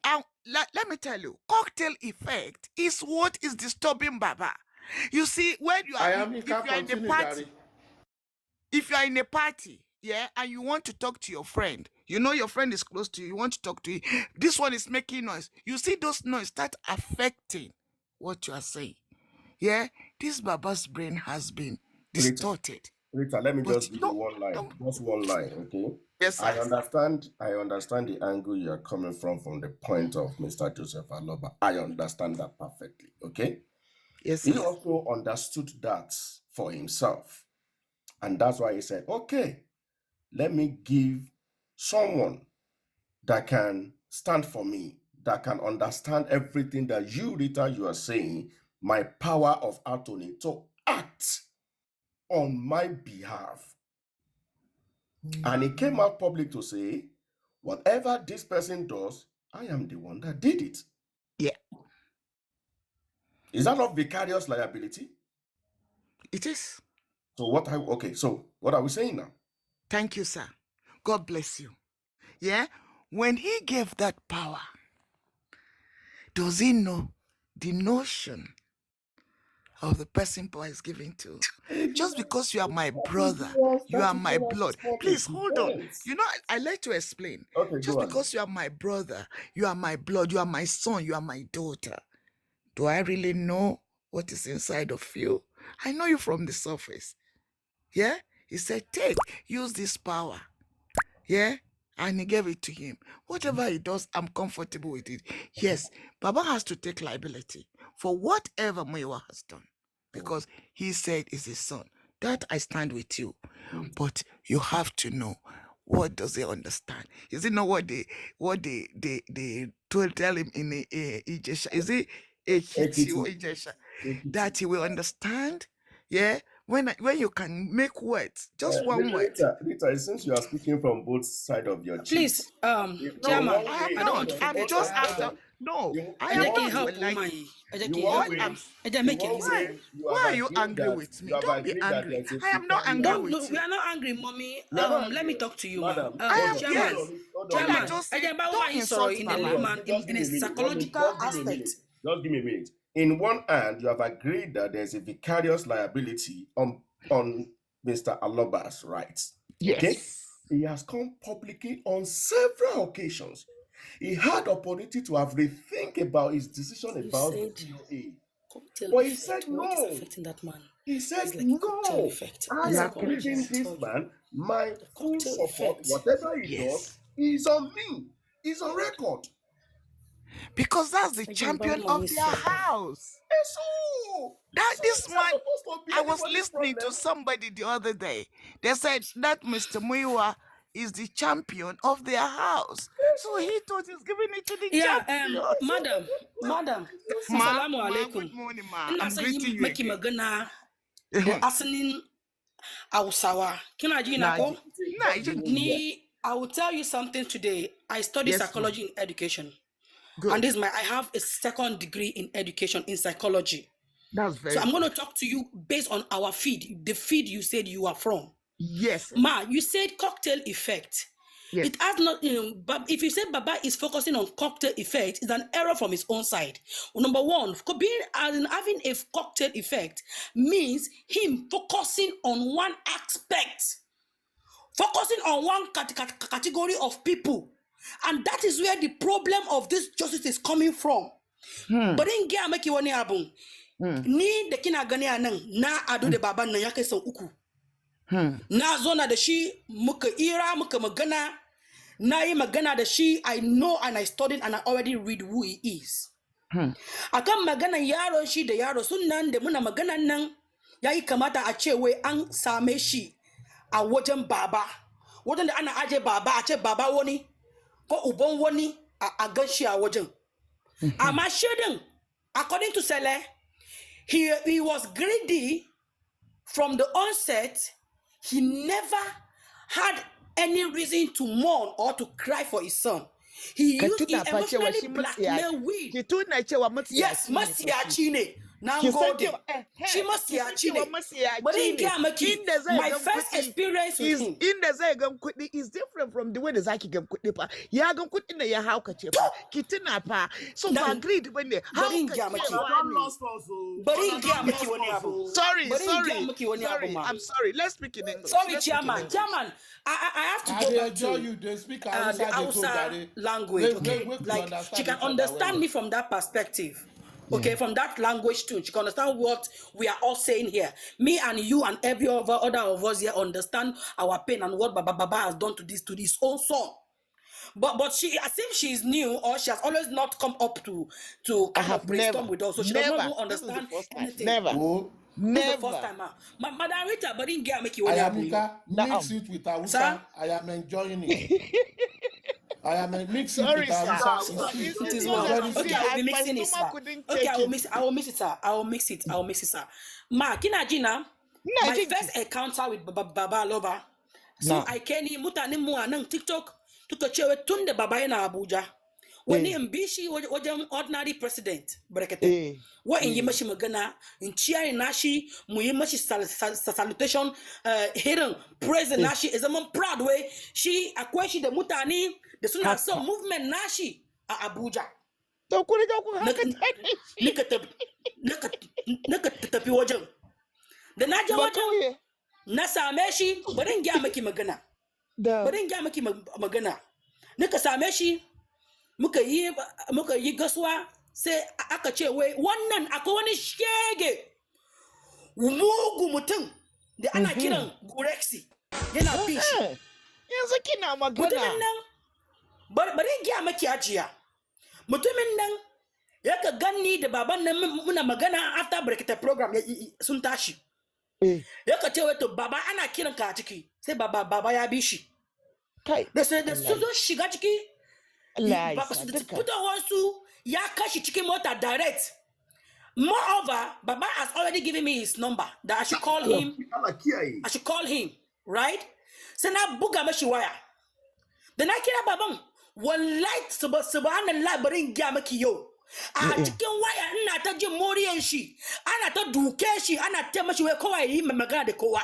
And let me tell you, cocktail effect is what is disturbing Baba. You see, when you are if you are in a party, yeah, and you want to talk to your friend, you know your friend is close to you, you want to talk to him, this one is making noise. You see those noise start affecting what you are saying. Yeah, this Baba's brain has been distorted. Rita, let me just give you one line. Just one line, okay? Yes, sir. I understand the angle you are coming from the point of Mr. Joseph Aloba. I understand that perfectly, okay? Yes, sir. He also understood that for himself. And that's why he said, okay, let me give someone that can stand for me, that can understand everything that you, Rita, you are saying, my power of attorney to act on my behalf. And he came out public to say, whatever this person does, I am the one that did it. Yeah. Is that not vicarious liability? It is. So what are we saying now? Thank you, sir. God bless you. Yeah? When he gave that power, does he know the notion of the person power is given to? Just because you are my brother, you are my blood. Please hold on. You know, I like to explain. Okay, Just go on. because you are my brother, you are my blood, you are my son, you are my daughter. Do I really know what is inside of you? I know you from the surface. Yeah? He said, use this power. Yeah? And he gave it to him. Whatever he does, I'm comfortable with it. Yes, Baba has to take liability for whatever Muiwa has done. Because he said is his son. That I stand with you. But you have to know, what does he understand? Is it not what they tell him in Ijesha? Is it Ekiti or Ijesha? That he will understand? Yeah? When you can make words, just one word. Rita, since you are speaking from both sides of your Please, cheeks. Chairman, I am I don't want to not. I'm forget. just after. No, I am Ejeke not. help Like, woman. Ejeke what help. I'm Ejeke make it easy. why are you angry with me? Don't be angry. I am not angry Don't, with no, you. we are not angry, mommy. We are not Let angry. me talk to you, Madam, ma'am. I am, hold on, yes. hold on, When hold I on. just say, Ejeke, don't insult in my the life. layman, Just in give a me a minute. psychological Just give me a minute. aspect. Just give me a minute. In one hand, you have agreed that there's a vicarious liability on Mr. Aloba's rights. Yes. Okay? He has come publicly on several occasions. He had opportunity to have rethink about his decision You about said the POA. cocktail But he effect. said What is no. affecting that man? He said It's like a cocktail no. effect. I In am psychology, giving I this told you. man my The full cocktail support. effect. Whatever he Yes. does is on me. It's on record. Because that's the Again, champion Baba of their house. So This man, supposed to be I was anybody's listening problem. to somebody the other day. They said that Mr. Muiwa is the champion of their house. So he thought he's giving it to the champion. Madam. Ma, Assalamu alaikum. good morning, ma. And I'm that's greeting you make him again. gonna the asinin Ausawa. I will tell you something today. I study psychology in education. Good. And I have a second degree in education in psychology. That's very So I'm good. going to talk to you based on our feed, the feed you said you are from. Yes. Ma, you said cocktail effect. Yes. It has not, but if you say Baba is focusing on cocktail effect, it's an error from his own side. Well, number one, having a cocktail effect means him focusing on one aspect, focusing on one category of people. And that is where the problem of this justice is coming from. But in Gia make you one album. Ni the kina gani anang na ado de baba na yake son uku. Na zona da shi muka ira muka magana na yi magana da shi. I know and I studied and I already read who he is. Akan magana yaro shi da yaro sunan da muna magana nan yayi kamata a ce wai an same shi a wajen baba. Wajen da ana aje baba a ce baba wani ko uban wani a gan shi a wajen. Amma shedin, according to Cele, he was greedy from the onset. He never had any reason to mourn or to cry for his son. He emotionally blackmailed with. Yes, Masiachine. Now go there. She Masiachine. But in Gamaki, my first experience with him. In the Zagam Kutni is different from the way the Zaki Gam Kutnipa. Yagam Kutina Yahauka Chepa, Kitinapa. So I agreed when they but in Gamaki. Sorry. I'm sorry. Let's speak in English. Sorry, Chairman. I have to go back to they speak the Hausa language. Okay, like she can understand me from that perspective. Okay, from that language too, she can understand what we are all saying here. Me and you and every other of us here understand our pain and what Baba has done to his own son. But she, as if she's new or she has always not come up to kind of brainstorm with us, so she does not even understand anything. Never. This is the first time. Madam Rita, but didn't get make you Ayamika, mix it with Hausa. I am enjoying it. I am mixing Sorry, with sir. Anissa. It is You well. know, Okay, see, I will be my mixing it, stomach sir. couldn't Okay, take I will it. mix it, sir. I will mix it, sir. Ma, kina jina, Nah, my jinki. first encounter with Baba Lover. So Nah. I came in mutane mu anan TikTok tuka cewa tun da Baba yana Abuja. Wani in bishi wajen ordinary president Brekete. Wa in yi mashi magana, in ciyari nashi, mu yi mashi salutation, hidden praise nashi, is zaman proud way. Shi akwai shi da mutane da suna son movement nashi a Abuja. To ku riga ku haka Nika tafi wajen. Da na je ba wajen, kauye. na same shi, bari in gaya maki magana. Da. Bari in gaya maki magana. Nika same shi, muka yi gasuwa, sai aka ce wai wannan akwai wani shege mugu mutum da ana kiran Gurexi yana bin shi. Yanzu kina Mutumin magana. nan, bari in gaya maki ajiya. Mutumin nan ya ka ganni da baban nan muna magana after Brekete program sun tashi. Ya ka ce wai to baba ana kiran ka a ciki, sai baba ya bi shi. Kai. Da su zo shiga ciki, Allah ya sa duka. fitowarsu ya kashi cikin mota direct. Moreover, Baba has already given me his number that I should call him. I should call him, right? So na buga mashi waya. Da na kira baban, wallahi subhanallah bari in gaya maki yau. A cikin waya ina ta jin moriyan shi, ana ta duke shi, ana ta mashi wai kowa yi magana da kowa.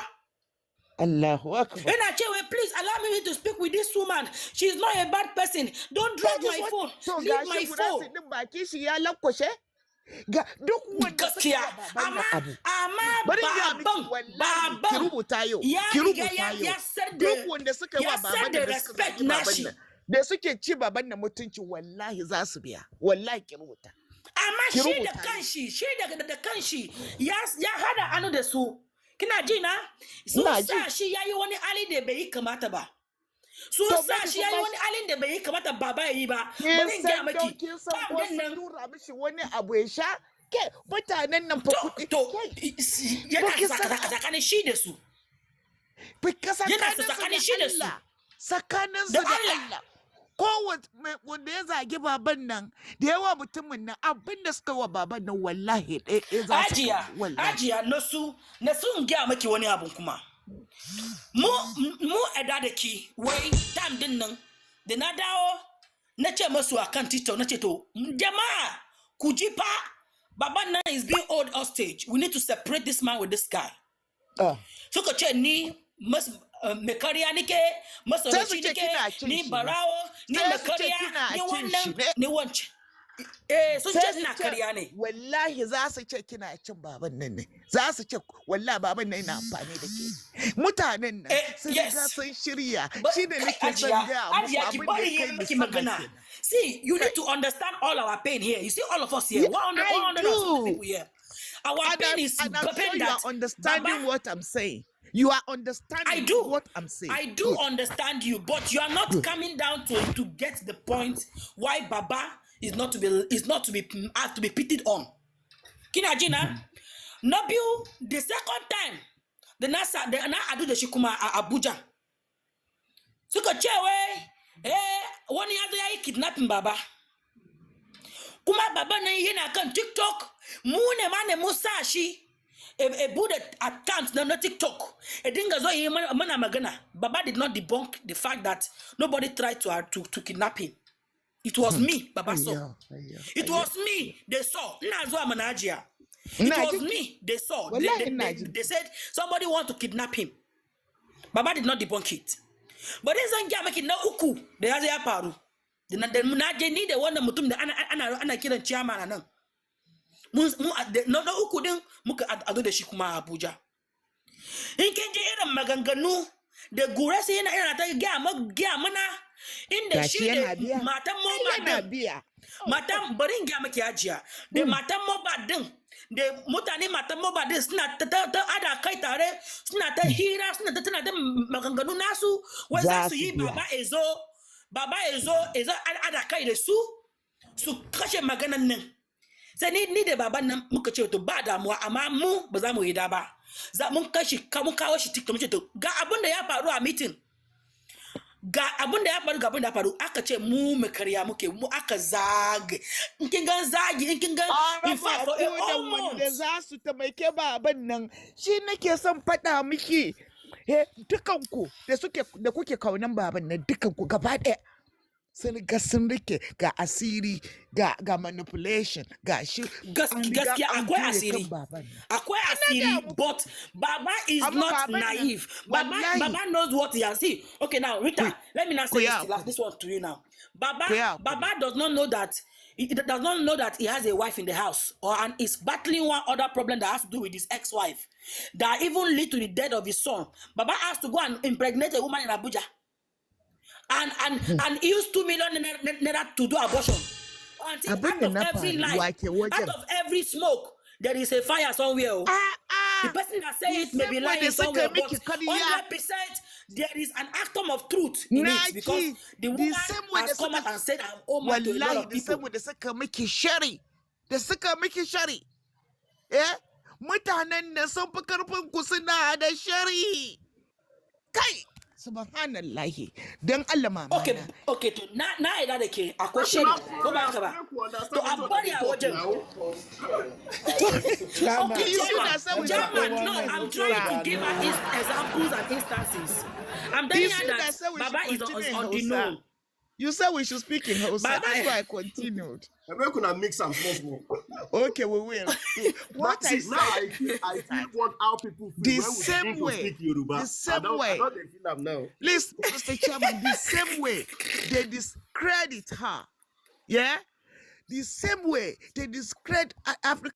Allahu Akbar. Ina cewa, please allow me to speak with this woman. She's not a bad person. Don't drop my phone. Leave my phone. Din baki shi ya lankwashe. Ga duk wanda Gaskiya. Amma baban ki rubuta yau. Ki rubuta yau. Duk wanda suka wa baban da respect nashi. Da suke ci baban da mutunci wallahi za su biya. Wallahi ki rubuta. Amma shi da kanshi, ya hada hannu da su. Kina ji na? Sun sa shi yayi wani ali da bai kamata ba. Sun sa shi yayi wani alin da bai kamata baba yayi ba. Bari in ga maki. Kin san ko sun tura mishi wani abu ya sha? Ke mutanen nan fa kuɗi. To yana tsakanin shi da su. Yana tsakanin shi da su. Tsakanin su da Allah. Wanda ya zagi baban nan da yawa mutumin nan abin da suka wa baban nan wallahi ɗaya za su Ajiya nasu in gaya maki wani abun kuma. Mu da ki wai time din nan da na dawo na ce masu a kan TikTok na ce to jama'a ku ji fa baban nan is being held hostage. We need to separate this man with this guy. Suka ce ni me kariya nike masarauci nike ni barawo ni me kariya ni wannan ni wancan sun ce suna kariya ne wallahi za su ce kina cin baban nan ne za su ce wallahi baban nan yana amfani da ke mutanen nan sun ga sun shirya shi ne nake son ga abin da kai miki magana. See, you need to understand all our pain here. You see all of us here, 100 people here. Our pain is and I'm sure you are understanding what I'm saying. You are understanding what I'm saying. I do understand you, but you are not coming down to get the point why Baba is not to be pitied on. Kinajina, Nabil, the second time, the na adu the shikuma Abuja. Suka chewe, wani yazo ya kidnapping Baba. Kuma Baba na yana kan TikTok, mu ne ma ne musa shi. A Buddha account no TikTok. A dinga zo yi mana magana. Baba did not debunk the fact that nobody tried to kidnap him. It was me, Baba saw. It was me they saw. It was me they saw. They said somebody want to kidnap him. Baba did not debunk it. But then zanga make na uku da ya ya faru. Na je ni da wannan mutum da ana kiran chairman anan. Na uku din muka ado da shi kuma Abuja. In kin ji irin maganganu da Guresi yana ta gaya mana inda shi da matan MOHBAD din. Matan bari in gaya maki hajiya. Da matan MOHBAD din da mutane matan MOHBAD din suna ta ada kai tare suna ta hira suna ta maganganu nasu wai za su yi baba ezo ada kai da su kashe maganan nan. Sai ni da baban nan muka ce to ba damuwa amma mu ba za mu yi da ba. Za mun kawo shi TikTok mu ce to ga abin da ya faru a meeting. ga abin da ya faru ga abin da ya faru aka ce mu karya muke mu aka zage in kin gan zagi in kin gan in fact for a whole month da za su taimake baban nan shi nake son faɗa miki dukanku da kuke kaunan baban nan dukanku gaba ɗaya sun rike ga asiri ga manipulation ga shi gaskiya akwai asiri but Baba is not naive. Baba knows what he has seen. Okay, now Rita, let me now say this one to you now. Baba does not know that he has a wife in the house and is battling one other problem that has to do with his ex-wife that even lead to the death of his son. Baba has to go and impregnate a woman in Abuja and use 2 million naira to do abortion. Until out of every light, out of every smoke, there is a fire somewhere. The person that say it may be lying somewhere, but 100% there is an atom of truth in it because the woman has come out and said, I'm over to a lot of people. Da suka miki shari, mutanen nan sun fi karfin ku suna da shari. Kai! Subhanallahi. Don Allah mama. Okay, to na ida da ke akwai shari ko ba haka ba. To a bari a wajen. No, I'm trying to give her examples and instances. I'm telling her that Baba is on the know. You said we should speak in Hausa. That's why I continued. We're going to mix some small. Okay, we will. What I said, I feel what our people feel. The same way. The same way. Listen, Mr. Chairman, the same way they discredit her. Yeah? The same way they discredit African